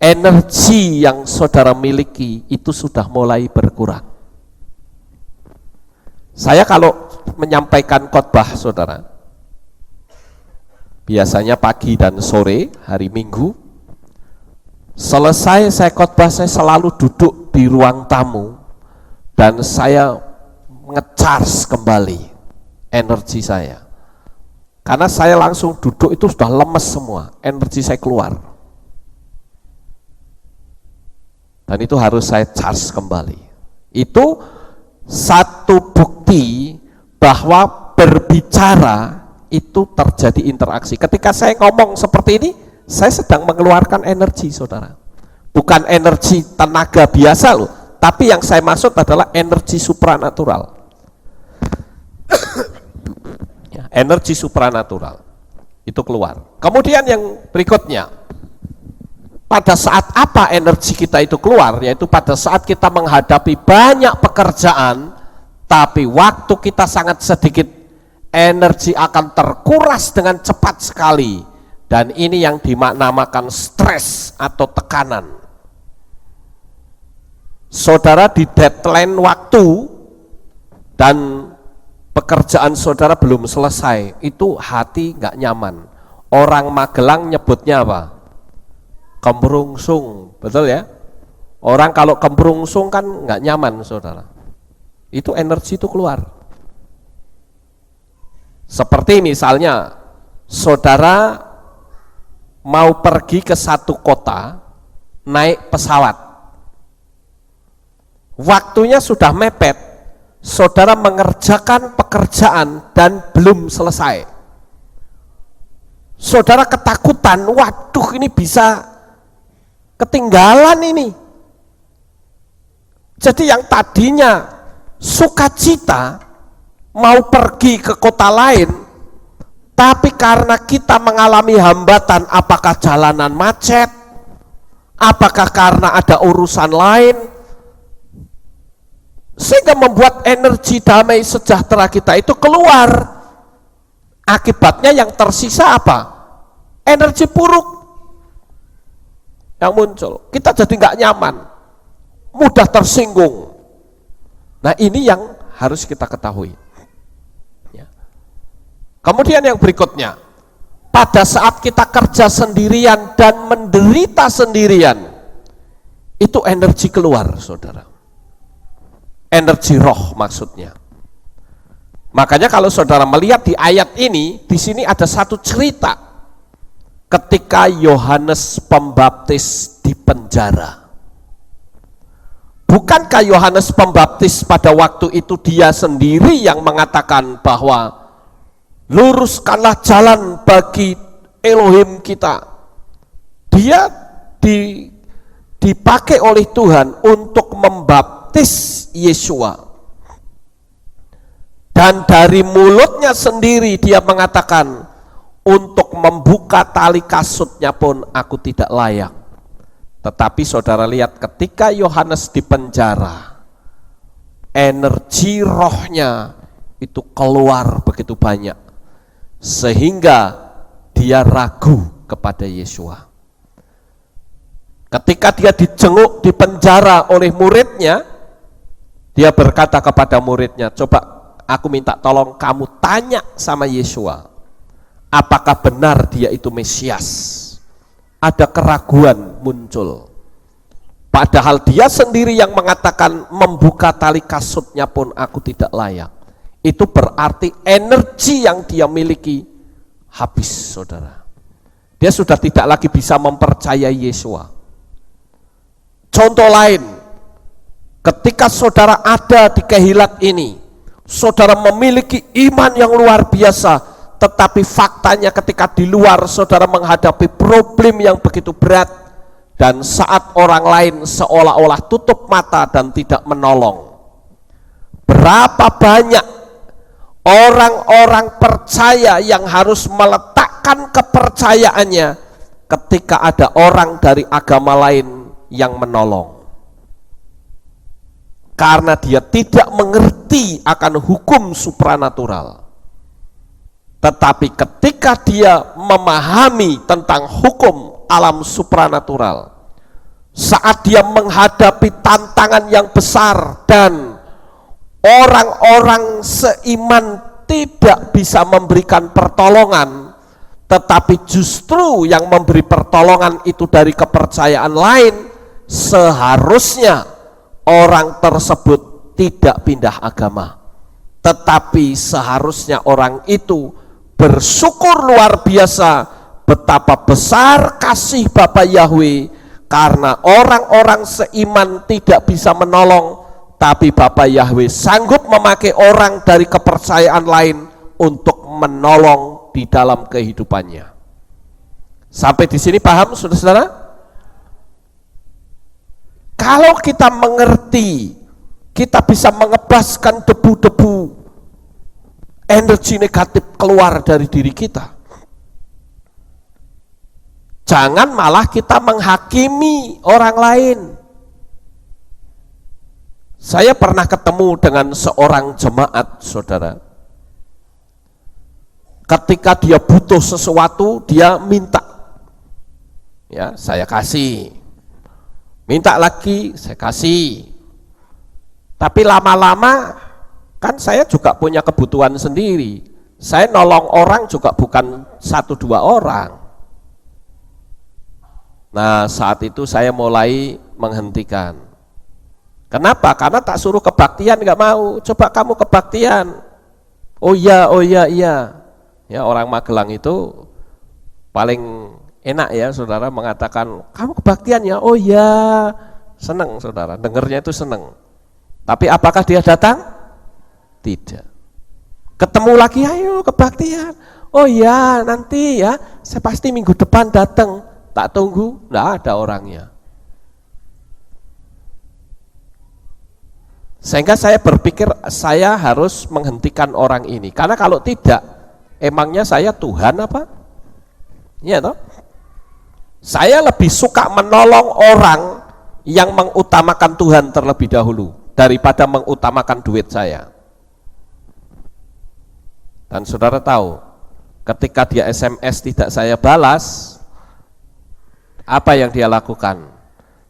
Energi yang saudara miliki itu sudah mulai berkurang. Saya kalau menyampaikan khotbah saudara, biasanya pagi dan sore hari Minggu, selesai saya khotbah, saya selalu duduk di ruang tamu dan saya nge-charge kembali energi saya, karena saya langsung duduk itu sudah lemes semua, energi saya keluar, dan itu harus saya charge kembali. Itu satu bukti bahwa berbicara itu terjadi interaksi. Ketika saya ngomong seperti ini, saya sedang mengeluarkan energi saudara, bukan energi tenaga biasa loh, tapi yang saya maksud adalah energi supranatural. Ya, energi supranatural itu keluar. Kemudian yang berikutnya, pada saat apa energi kita itu keluar? Yaitu pada saat kita menghadapi banyak pekerjaan, tapi waktu kita sangat sedikit, energi akan terkuras dengan cepat sekali, dan ini yang dimaknamakan stres atau tekanan. Saudara di deadline waktu dan pekerjaan saudara belum selesai, itu hati nggak nyaman. Orang Magelang nyebutnya apa? Kemrungsung, betul ya? Orang kalau kemrungsung kan nggak nyaman saudara. Itu energi itu keluar. Seperti misalnya saudara mau pergi ke satu kota naik pesawat, waktunya sudah mepet, saudara mengerjakan pekerjaan dan belum selesai, saudara ketakutan, waduh ini bisa ketinggalan ini. Jadi yang tadinya sukacita mau pergi ke kota lain, tapi karena kita mengalami hambatan, apakah jalanan macet, apakah karena ada urusan lain, sehingga membuat energi damai sejahtera kita itu keluar. Akibatnya yang tersisa apa? Energi buruk yang muncul. Kita jadi nggak nyaman, mudah tersinggung. Nah ini yang harus kita ketahui. Kemudian yang berikutnya, pada saat kita kerja sendirian dan menderita sendirian, itu energi keluar, saudara. Energi roh maksudnya. Makanya kalau saudara melihat di ayat ini, di sini ada satu cerita ketika Yohanes Pembaptis di penjara. Bukankah Yohanes Pembaptis pada waktu itu dia sendiri yang mengatakan bahwa luruskanlah jalan bagi Elohim kita. Dia dipakai oleh Tuhan untuk membaptis Yesua. Dan dari mulutnya sendiri dia mengatakan, untuk membuka tali kasutnya pun aku tidak layak. Tetapi saudara lihat ketika Yohanes di penjara, energi rohnya itu keluar begitu banyak, sehingga dia ragu kepada Yesua. Ketika dia dijenguk di penjara oleh muridnya, dia berkata kepada muridnya, coba aku minta tolong kamu tanya sama Yesua, apakah benar dia itu Mesias? Ada keraguan muncul. Padahal dia sendiri yang mengatakan membuka tali kasutnya pun aku tidak layak. Itu berarti energi yang dia miliki habis, saudara. Dia sudah tidak lagi bisa mempercayai Yesua. Contoh lain, ketika saudara ada di Kehilat ini, saudara memiliki iman yang luar biasa, tetapi faktanya ketika di luar saudara menghadapi problem yang begitu berat, dan saat orang lain seolah-olah tutup mata dan tidak menolong. Berapa banyak orang-orang percaya yang harus meletakkan kepercayaannya ketika ada orang dari agama lain yang menolong, karena dia tidak mengerti akan hukum supranatural. Tetapi ketika dia memahami tentang hukum alam supranatural, saat dia menghadapi tantangan yang besar dan orang-orang seiman tidak bisa memberikan pertolongan, tetapi justru yang memberi pertolongan itu dari kepercayaan lain, seharusnya orang tersebut tidak pindah agama, tetapi seharusnya orang itu bersyukur luar biasa betapa besar kasih Bapa Yahweh, karena orang-orang seiman tidak bisa menolong, tapi Bapa Yahweh sanggup memakai orang dari kepercayaan lain untuk menolong di dalam kehidupannya. Sampai di sini paham, saudara-saudara? Kalau kita mengerti, kita bisa mengebaskan debu-debu energi negatif keluar dari diri kita. Jangan malah kita menghakimi orang lain. Saya pernah ketemu dengan seorang jemaat, saudara. Ketika dia butuh sesuatu, dia minta. Ya, saya kasih. Minta lagi, saya kasih. Tapi lama-lama kan saya juga punya kebutuhan sendiri. Saya nolong orang juga bukan 1-2 orang. Nah, saat itu saya mulai menghentikan. Kenapa? Karena tak suruh kebaktian nggak mau. Coba kamu kebaktian. Oh iya. Ya, orang Magelang itu paling enak ya, saudara, mengatakan kamu kebaktian ya. Oh iya, senang saudara. Dengernya itu senang. Tapi apakah dia datang? Tidak. Ketemu lagi, ayo kebaktian. Oh ya, nanti ya, saya pasti minggu depan datang. Tak tunggu, enggak ada orangnya. Sehingga saya berpikir saya harus menghentikan orang ini. Karena kalau tidak, emangnya saya Tuhan apa? Iya toh? Saya lebih suka menolong orang yang mengutamakan Tuhan terlebih dahulu daripada mengutamakan duit saya. Dan saudara tahu, ketika dia SMS tidak saya balas, apa yang dia lakukan?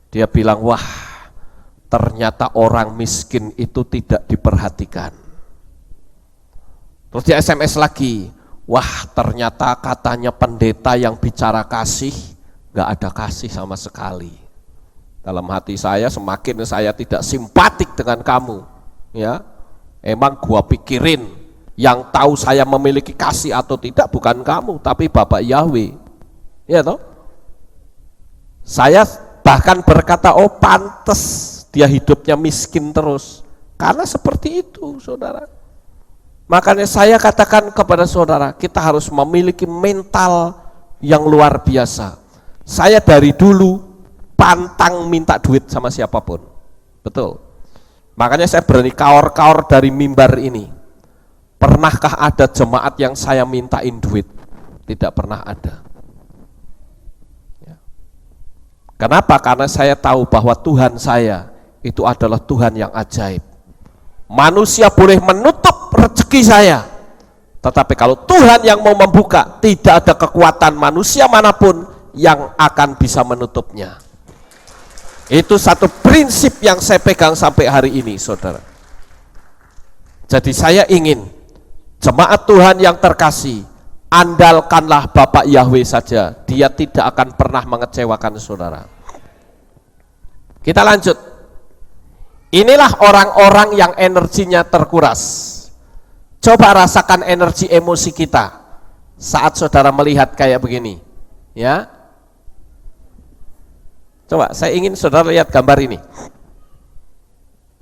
Dia bilang, wah, ternyata orang miskin itu tidak diperhatikan. Terus dia SMS lagi, wah ternyata katanya pendeta yang bicara kasih, gak ada kasih sama sekali. Dalam hati saya semakin saya tidak simpatik dengan kamu, ya. Emang gua pikirin yang tahu saya memiliki kasih atau tidak bukan kamu, tapi Bapak Yahweh. Ya toh? Saya bahkan berkata, oh pantes dia hidupnya miskin terus. Karena seperti itu, saudara. Makanya saya katakan kepada saudara, kita harus memiliki mental yang luar biasa. Saya dari dulu pantang minta duit sama siapapun. Betul. Makanya saya berani kaor-kaor dari mimbar ini. Pernahkah ada jemaat yang saya mintain duit? Tidak pernah ada. Ya. Kenapa? Karena saya tahu bahwa Tuhan saya itu adalah Tuhan yang ajaib. Manusia boleh menutup rezeki saya, tetapi kalau Tuhan yang mau membuka, tidak ada kekuatan manusia manapun yang akan bisa menutupnya. Itu satu prinsip yang saya pegang sampai hari ini, saudara. Jadi saya ingin jemaat Tuhan yang terkasih, andalkanlah Bapak Yahweh saja, dia tidak akan pernah mengecewakan saudara. Kita lanjut. Inilah orang-orang yang energinya terkuras. Coba rasakan energi emosi kita saat saudara melihat kayak begini, ya. Coba saya ingin saudara lihat gambar ini.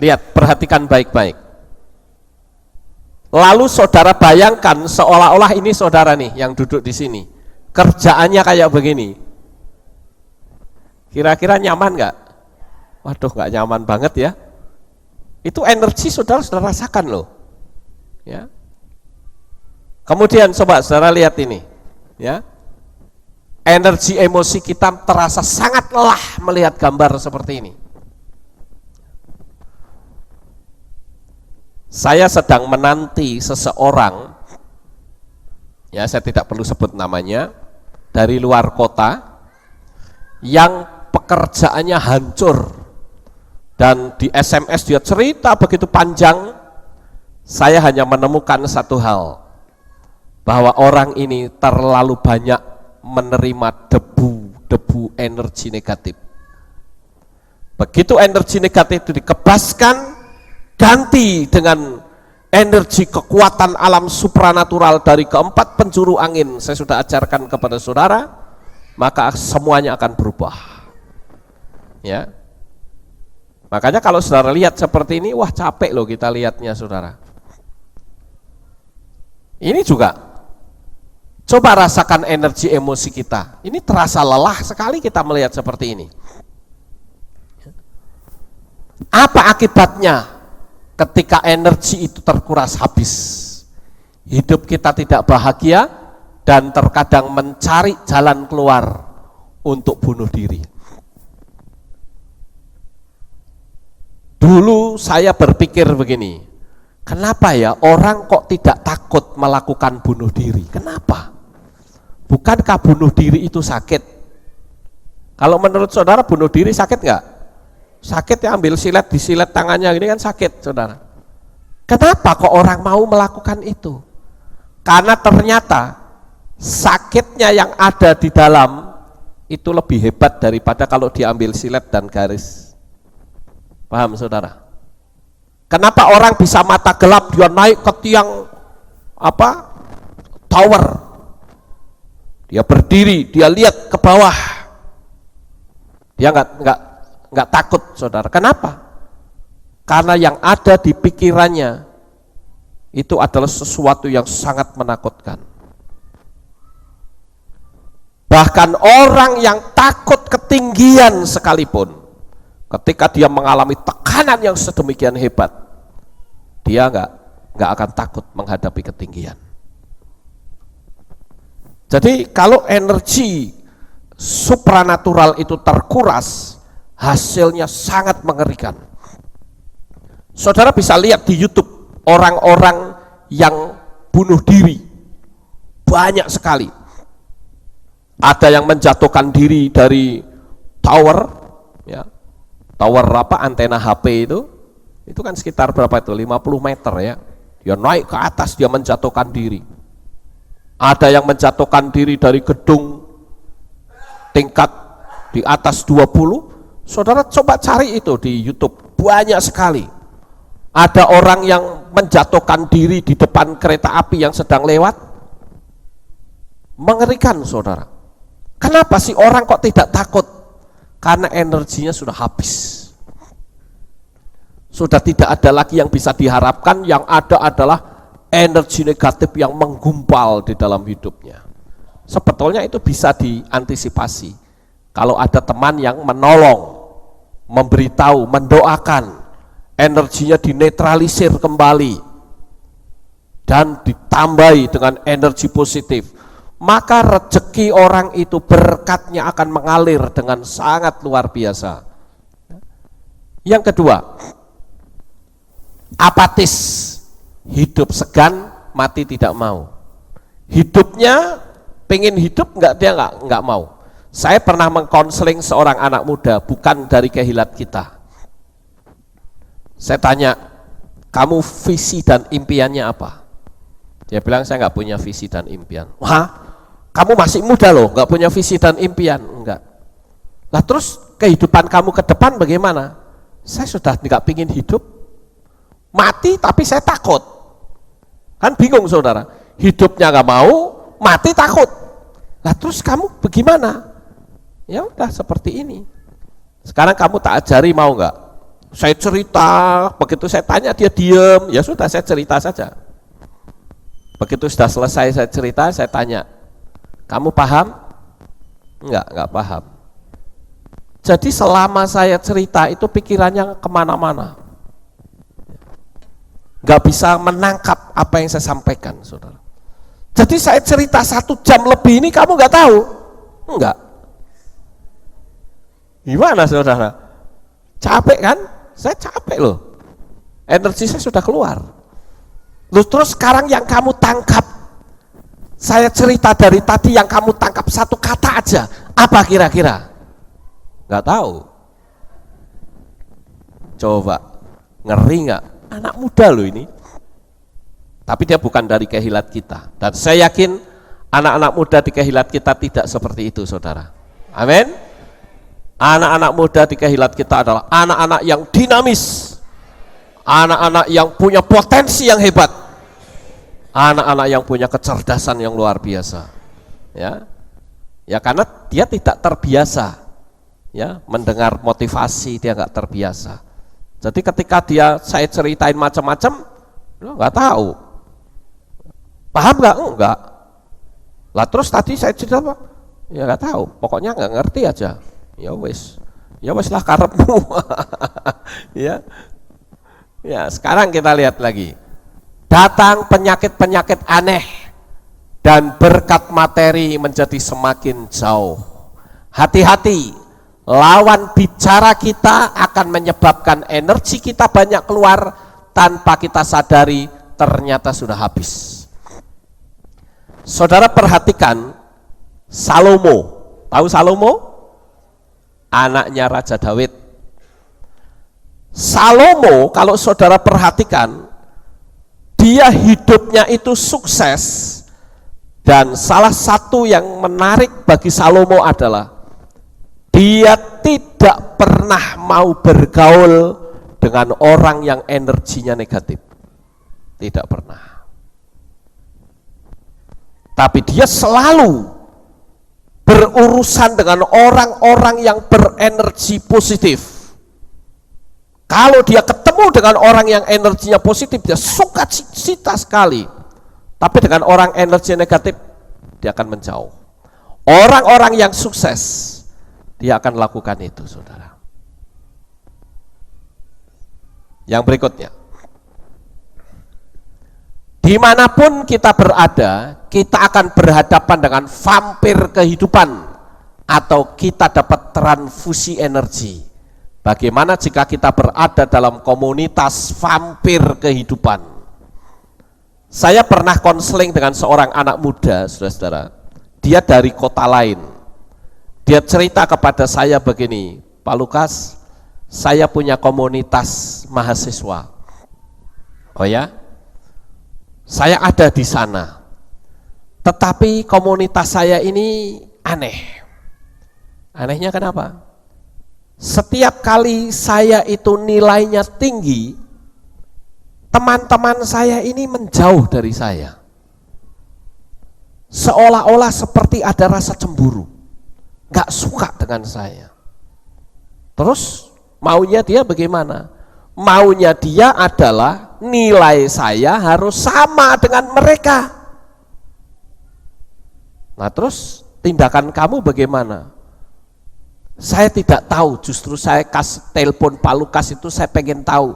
Lihat, perhatikan baik-baik. Lalu saudara bayangkan seolah-olah ini saudara nih yang duduk di sini. Kerjaannya kayak begini. Kira-kira nyaman nggak? Waduh, nggak nyaman banget ya. Itu energi saudara sudah rasakan loh. Ya. Kemudian coba saudara lihat ini, ya. Energi emosi kita terasa sangat lelah melihat gambar seperti ini. Saya sedang menanti seseorang, ya saya tidak perlu sebut namanya, dari luar kota, yang pekerjaannya hancur, dan di SMS dia cerita begitu panjang. Saya hanya menemukan satu hal, bahwa orang ini terlalu banyak menerima debu energi negatif. Begitu energi negatif itu dikebaskan, ganti dengan energi kekuatan alam supranatural dari keempat penjuru angin, saya sudah ajarkan kepada saudara, maka semuanya akan berubah. Ya. Makanya kalau saudara lihat seperti ini, wah capek loh kita lihatnya saudara. Ini juga coba rasakan energi emosi kita. Ini terasa lelah sekali kita melihat seperti ini. Apa akibatnya ketika energi itu terkuras habis? Hidup kita tidak bahagia dan terkadang mencari jalan keluar untuk bunuh diri. Dulu saya berpikir begini, kenapa ya orang kok tidak takut melakukan bunuh diri? Kenapa? Bukankah bunuh diri itu sakit? Kalau menurut saudara bunuh diri sakit nggak? Sakit ya, ambil silet, disilet tangannya ini kan sakit saudara. Kenapa kok orang mau melakukan itu? Karena ternyata sakitnya yang ada di dalam itu lebih hebat daripada kalau diambil silet dan garis. Paham saudara? Kenapa orang bisa mata gelap dia naik ke tiang tower? Dia berdiri, dia lihat ke bawah. Dia nggak takut, saudara. Kenapa? Karena yang ada di pikirannya itu adalah sesuatu yang sangat menakutkan. Bahkan orang yang takut ketinggian sekalipun, ketika dia mengalami tekanan yang sedemikian hebat, dia nggak akan takut menghadapi ketinggian. Jadi kalau energi supranatural itu terkuras, hasilnya sangat mengerikan. Saudara bisa lihat di YouTube orang-orang yang bunuh diri, banyak sekali. Ada yang menjatuhkan diri dari tower, ya, tower antena HP itu kan sekitar berapa itu, 50 meter ya. Dia naik ke atas, dia menjatuhkan diri. Ada yang menjatuhkan diri dari gedung tingkat di atas 20. Saudara coba cari itu di YouTube, banyak sekali. Ada orang yang menjatuhkan diri di depan kereta api yang sedang lewat. Mengerikan, saudara. Kenapa sih orang kok tidak takut? Karena energinya sudah habis. Sudah tidak ada lagi yang bisa diharapkan, yang ada adalah energi negatif yang menggumpal di dalam hidupnya. Sebetulnya itu bisa diantisipasi. Kalau ada teman yang menolong, memberitahu, mendoakan, energinya dinetralisir kembali, dan ditambahi dengan energi positif, maka rezeki orang itu, berkatnya akan mengalir dengan sangat luar biasa. Yang kedua, apatis, hidup segan, mati tidak mau. Hidupnya pengen hidup, dia nggak mau. Saya pernah mengkonseling seorang anak muda, bukan dari Kehilat kita. Saya tanya, kamu visi dan impiannya apa? Dia bilang, saya nggak punya visi dan impian. Wah, kamu masih muda loh, nggak punya visi dan impian? Enggak. Lah terus kehidupan kamu ke depan bagaimana? Saya sudah nggak pingin hidup, mati tapi saya takut. Kan bingung, saudara. Hidupnya nggak mau, mati takut. Lah terus kamu bagaimana? Ya udah seperti ini. Sekarang kamu tak ajari, mau nggak? Saya cerita, begitu saya tanya dia diem, ya sudah saya cerita saja. Begitu sudah selesai saya cerita, saya tanya, kamu paham? Enggak paham. Jadi selama saya cerita itu pikirannya kemana-mana. Enggak bisa menangkap apa yang saya sampaikan, saudara. Jadi saya cerita 1 jam lebih ini kamu enggak tahu? Enggak. Gimana, saudara? Capek kan? Saya capek loh. Energi saya sudah keluar. Loh, terus sekarang yang kamu tangkap, saya cerita dari tadi yang kamu tangkap 1 kata aja, apa kira-kira? Nggak tahu. Coba, ngeri nggak? Anak muda loh ini. Tapi dia bukan dari Kehilat kita. Dan saya yakin anak-anak muda di Kehilat kita tidak seperti itu, saudara. Amin. Anak-anak muda di Kehilat kita adalah anak-anak yang dinamis, anak-anak yang punya potensi yang hebat, anak-anak yang punya kecerdasan yang luar biasa. Ya karena dia tidak terbiasa, ya, mendengar motivasi, dia nggak terbiasa. Jadi ketika saya ceritain macam-macam, lo nggak tahu, paham nggak? Enggak. Lah terus tadi saya cerita apa? Ya nggak tahu, pokoknya nggak ngerti aja. Ya wes lah karepmu. Ya sekarang kita lihat lagi, datang penyakit-penyakit aneh dan berkat materi menjadi semakin jauh. Hati-hati, lawan bicara kita akan menyebabkan energi kita banyak keluar tanpa kita sadari ternyata sudah habis. Saudara perhatikan Salomo, tahu Salomo? Anaknya Raja Daud. Salomo, kalau saudara perhatikan, dia hidupnya itu sukses, dan salah satu yang menarik bagi Salomo adalah dia tidak pernah mau bergaul dengan orang yang energinya negatif. Tidak pernah. Tapi dia selalu berurusan dengan orang-orang yang berenergi positif. Kalau dia ketemu dengan orang yang energinya positif, dia sukacita sekali. Tapi dengan orang energi negatif, dia akan menjauh. Orang-orang yang sukses, dia akan lakukan itu, saudara. Yang berikutnya, dimanapun kita berada, kita akan berhadapan dengan vampir kehidupan, atau kita dapat transfusi energi. Bagaimana jika kita berada dalam komunitas vampir kehidupan? Saya pernah konseling dengan seorang anak muda, saudara-saudara. Dia dari kota lain. Dia cerita kepada saya begini, Pak Lukas, saya punya komunitas mahasiswa. Oh ya? Saya ada di sana. Tetapi komunitas saya ini aneh. Anehnya kenapa? Setiap kali saya itu nilainya tinggi, teman-teman saya ini menjauh dari saya. Seolah-olah seperti ada rasa cemburu, gak suka dengan saya. Terus maunya dia bagaimana? Maunya dia adalah nilai saya harus sama dengan mereka. Nah terus tindakan kamu bagaimana? Saya tidak tahu, justru saya kasih telepon Pak Lukas itu saya pengen tahu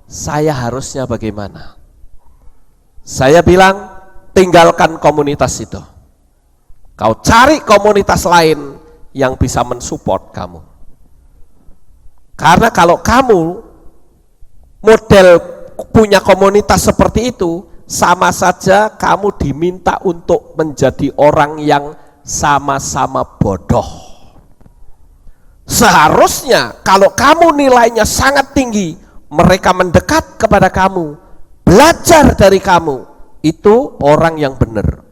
saya harusnya bagaimana. Saya bilang tinggalkan komunitas itu. Kau cari komunitas lain yang bisa mensupport kamu. Karena kalau kamu model punya komunitas seperti itu, sama saja kamu diminta untuk menjadi orang yang sama-sama bodoh. Seharusnya kalau kamu nilainya sangat tinggi, mereka mendekat kepada kamu, belajar dari kamu, itu orang yang benar.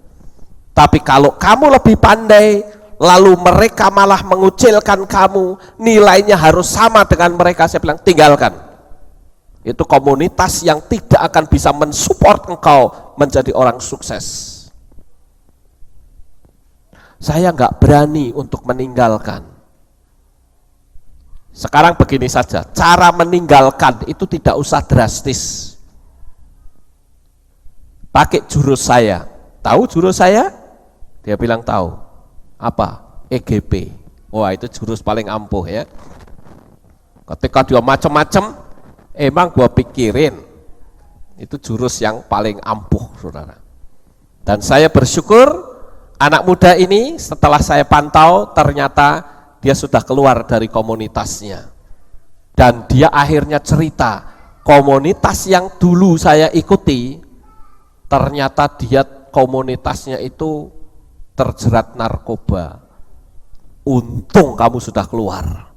Tapi kalau kamu lebih pandai, lalu mereka malah mengucilkan kamu, nilainya harus sama dengan mereka, saya bilang tinggalkan. Itu komunitas yang tidak akan bisa mensupport engkau menjadi orang sukses. Saya nggak berani untuk meninggalkan. Sekarang begini saja, cara meninggalkan itu tidak usah drastis. Pakai jurus saya. Tahu jurus saya? Dia bilang tahu. Apa? EGP. Wah, itu jurus paling ampuh ya. Ketika dia macam-macam, emang gua pikirin. Itu jurus yang paling ampuh, saudara. Dan saya bersyukur anak muda ini setelah saya pantau ternyata dia sudah keluar dari komunitasnya. Dan dia akhirnya cerita, komunitas yang dulu saya ikuti, ternyata dia komunitasnya itu terjerat narkoba. Untung kamu sudah keluar.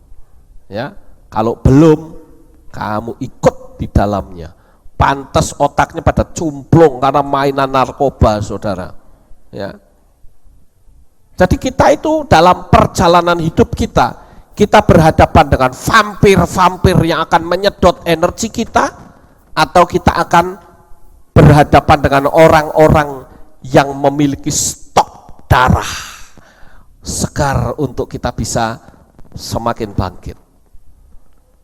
Ya, kalau belum, kamu ikut di dalamnya. Pantes otaknya pada cumplung karena mainan narkoba, saudara. Ya. Jadi kita itu dalam perjalanan hidup kita berhadapan dengan vampir-vampir yang akan menyedot energi kita, atau kita akan berhadapan dengan orang-orang yang memiliki stok darah segar untuk kita bisa semakin bangkit.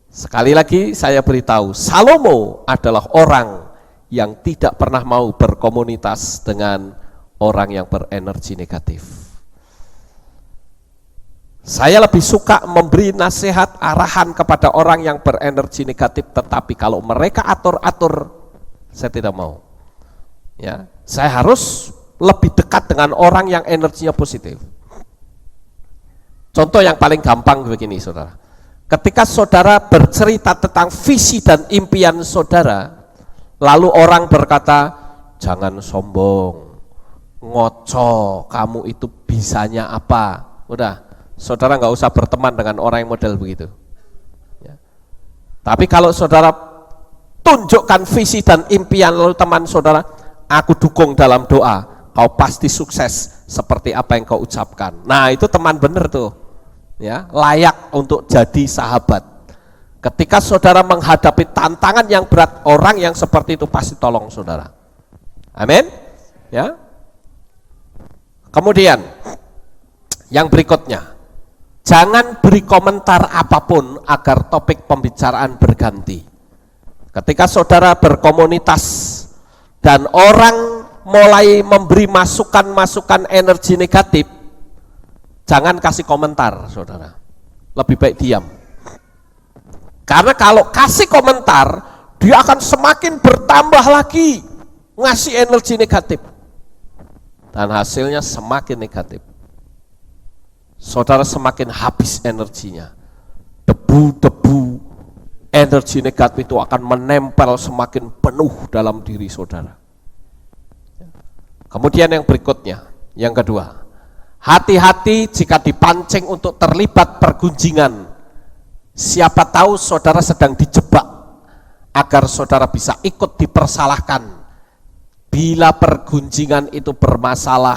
Sekali lagi saya beritahu, Salomo adalah orang yang tidak pernah mau berkomunitas dengan orang yang berenergi negatif. Saya lebih suka memberi nasihat arahan kepada orang yang berenergi negatif, tetapi kalau mereka atur-atur, saya tidak mau. Ya, saya harus lebih dekat dengan orang yang energinya positif. Contoh yang paling gampang begini, saudara. Ketika saudara bercerita tentang visi dan impian saudara, lalu orang berkata, jangan sombong, ngoco, kamu itu bisanya apa? Udah, saudara nggak usah berteman dengan orang yang model begitu. Ya. Tapi kalau saudara tunjukkan visi dan impian, lalu teman saudara, aku dukung dalam doa, kau pasti sukses seperti apa yang kau ucapkan. Nah itu teman bener tuh, ya, layak untuk jadi sahabat. Ketika saudara menghadapi tantangan yang berat, orang yang seperti itu pasti tolong saudara. Amin. Ya. Kemudian yang berikutnya, jangan beri komentar apapun agar topik pembicaraan berganti. Ketika saudara berkomunitas dan orang mulai memberi masukan-masukan energi negatif, jangan kasih komentar, saudara. Lebih baik diam. Karena kalau kasih komentar, dia akan semakin bertambah lagi ngasih energi negatif. Dan hasilnya semakin negatif. Saudara semakin habis energinya. Debu-debu energi negatif itu akan menempel semakin penuh dalam diri saudara. Kemudian yang berikutnya, yang kedua, hati-hati jika dipancing untuk terlibat pergunjingan. Siapa tahu saudara sedang dijebak agar saudara bisa ikut dipersalahkan. Bila pergunjingan itu bermasalah,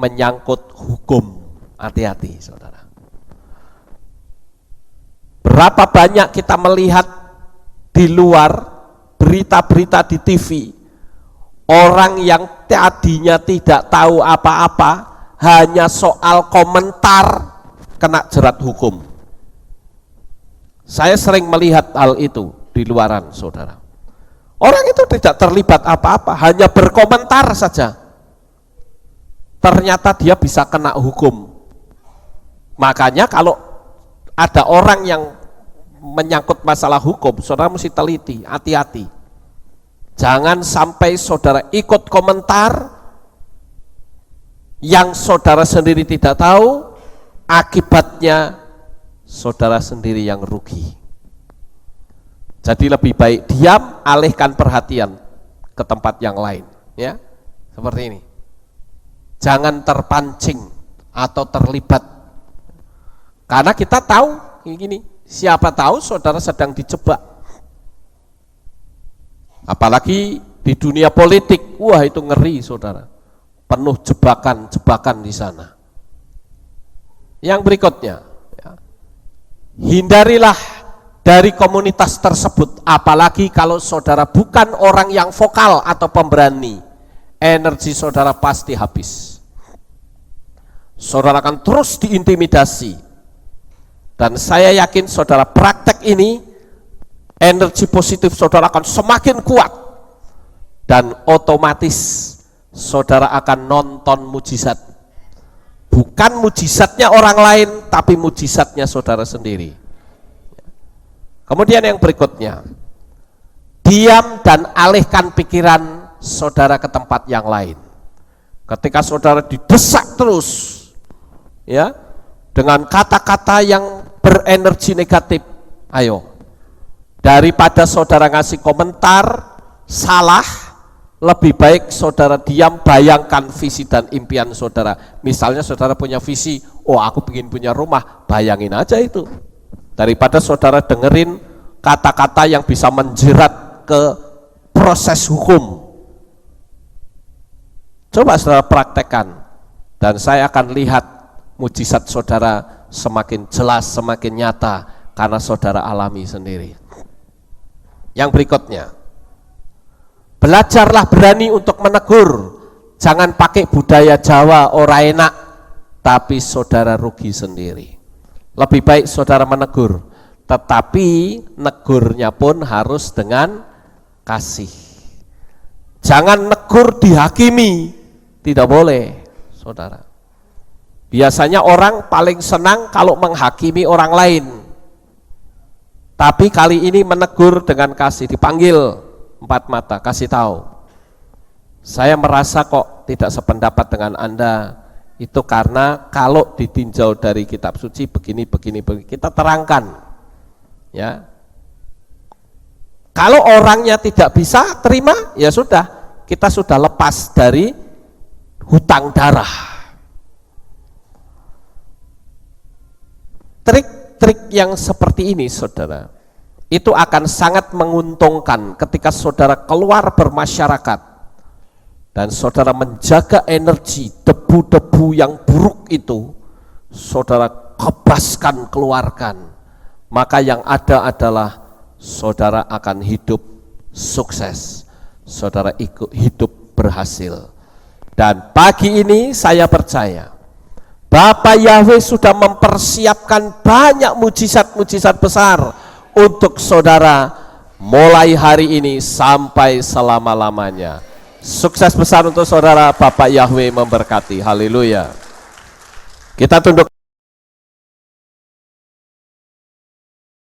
menyangkut hukum. Hati-hati, saudara. Berapa banyak kita melihat di luar berita-berita di TV, orang yang tadinya tidak tahu apa-apa, hanya soal komentar kena jerat hukum. Saya sering melihat hal itu di luaran, saudara. Orang itu tidak terlibat apa-apa, hanya berkomentar saja. Ternyata dia bisa kena hukum. Makanya kalau ada orang yang menyangkut masalah hukum, saudara mesti teliti, hati-hati. Jangan sampai saudara ikut komentar yang saudara sendiri tidak tahu, akibatnya saudara sendiri yang rugi. Jadi lebih baik diam, alihkan perhatian ke tempat yang lain, ya. Seperti ini. Jangan terpancing atau terlibat. Karena kita tahu gini, siapa tahu saudara sedang dijebak. Apalagi di dunia politik, wah itu ngeri, saudara. Penuh jebakan-jebakan di sana. Yang berikutnya, ya, hindarilah dari komunitas tersebut, apalagi kalau saudara bukan orang yang vokal atau pemberani, energi saudara pasti habis. Saudara akan terus diintimidasi. Dan saya yakin saudara praktek ini, energi positif saudara akan semakin kuat. Dan otomatis saudara akan nonton mujizat. Bukan mujizatnya orang lain, tapi mujizatnya saudara sendiri. Kemudian yang berikutnya, diam dan alihkan pikiran saudara ke tempat yang lain. Ketika saudara didesak terus, ya, dengan kata-kata yang berenergi negatif, ayo, daripada saudara ngasih komentar salah, lebih baik saudara diam, bayangkan visi dan impian saudara. Misalnya saudara punya visi, oh aku ingin punya rumah, bayangin aja itu. Daripada saudara dengerin kata-kata yang bisa menjerat ke proses hukum. Coba saudara praktekkan, dan saya akan lihat mujizat saudara semakin jelas, semakin nyata, karena saudara alami sendiri. Yang berikutnya, belajarlah berani untuk menegur. Jangan pakai budaya Jawa, ora enak, tapi saudara rugi sendiri. Lebih baik saudara menegur, tetapi negurnya pun harus dengan kasih. Jangan negur dihakimi, tidak boleh, saudara. Biasanya orang paling senang kalau menghakimi orang lain. Tapi kali ini menegur dengan kasih, dipanggil empat mata, kasih tahu. Saya merasa kok tidak sependapat dengan Anda, itu karena kalau ditinjau dari kitab suci begini, kita terangkan. Ya. Kalau orangnya tidak bisa terima, ya sudah, kita sudah lepas dari hutang darah. Trik-trik yang seperti ini, saudara, itu akan sangat menguntungkan ketika saudara keluar bermasyarakat dan saudara menjaga energi debu-debu yang buruk itu, saudara kebaskan, keluarkan. Maka yang ada adalah saudara akan hidup sukses, saudara hidup berhasil. Dan pagi ini saya percaya Bapak Yahweh sudah mempersiapkan banyak mujizat-mujizat besar untuk saudara mulai hari ini sampai selama-lamanya. Sukses besar untuk saudara, Bapak Yahweh memberkati. Haleluya. Kita tunduk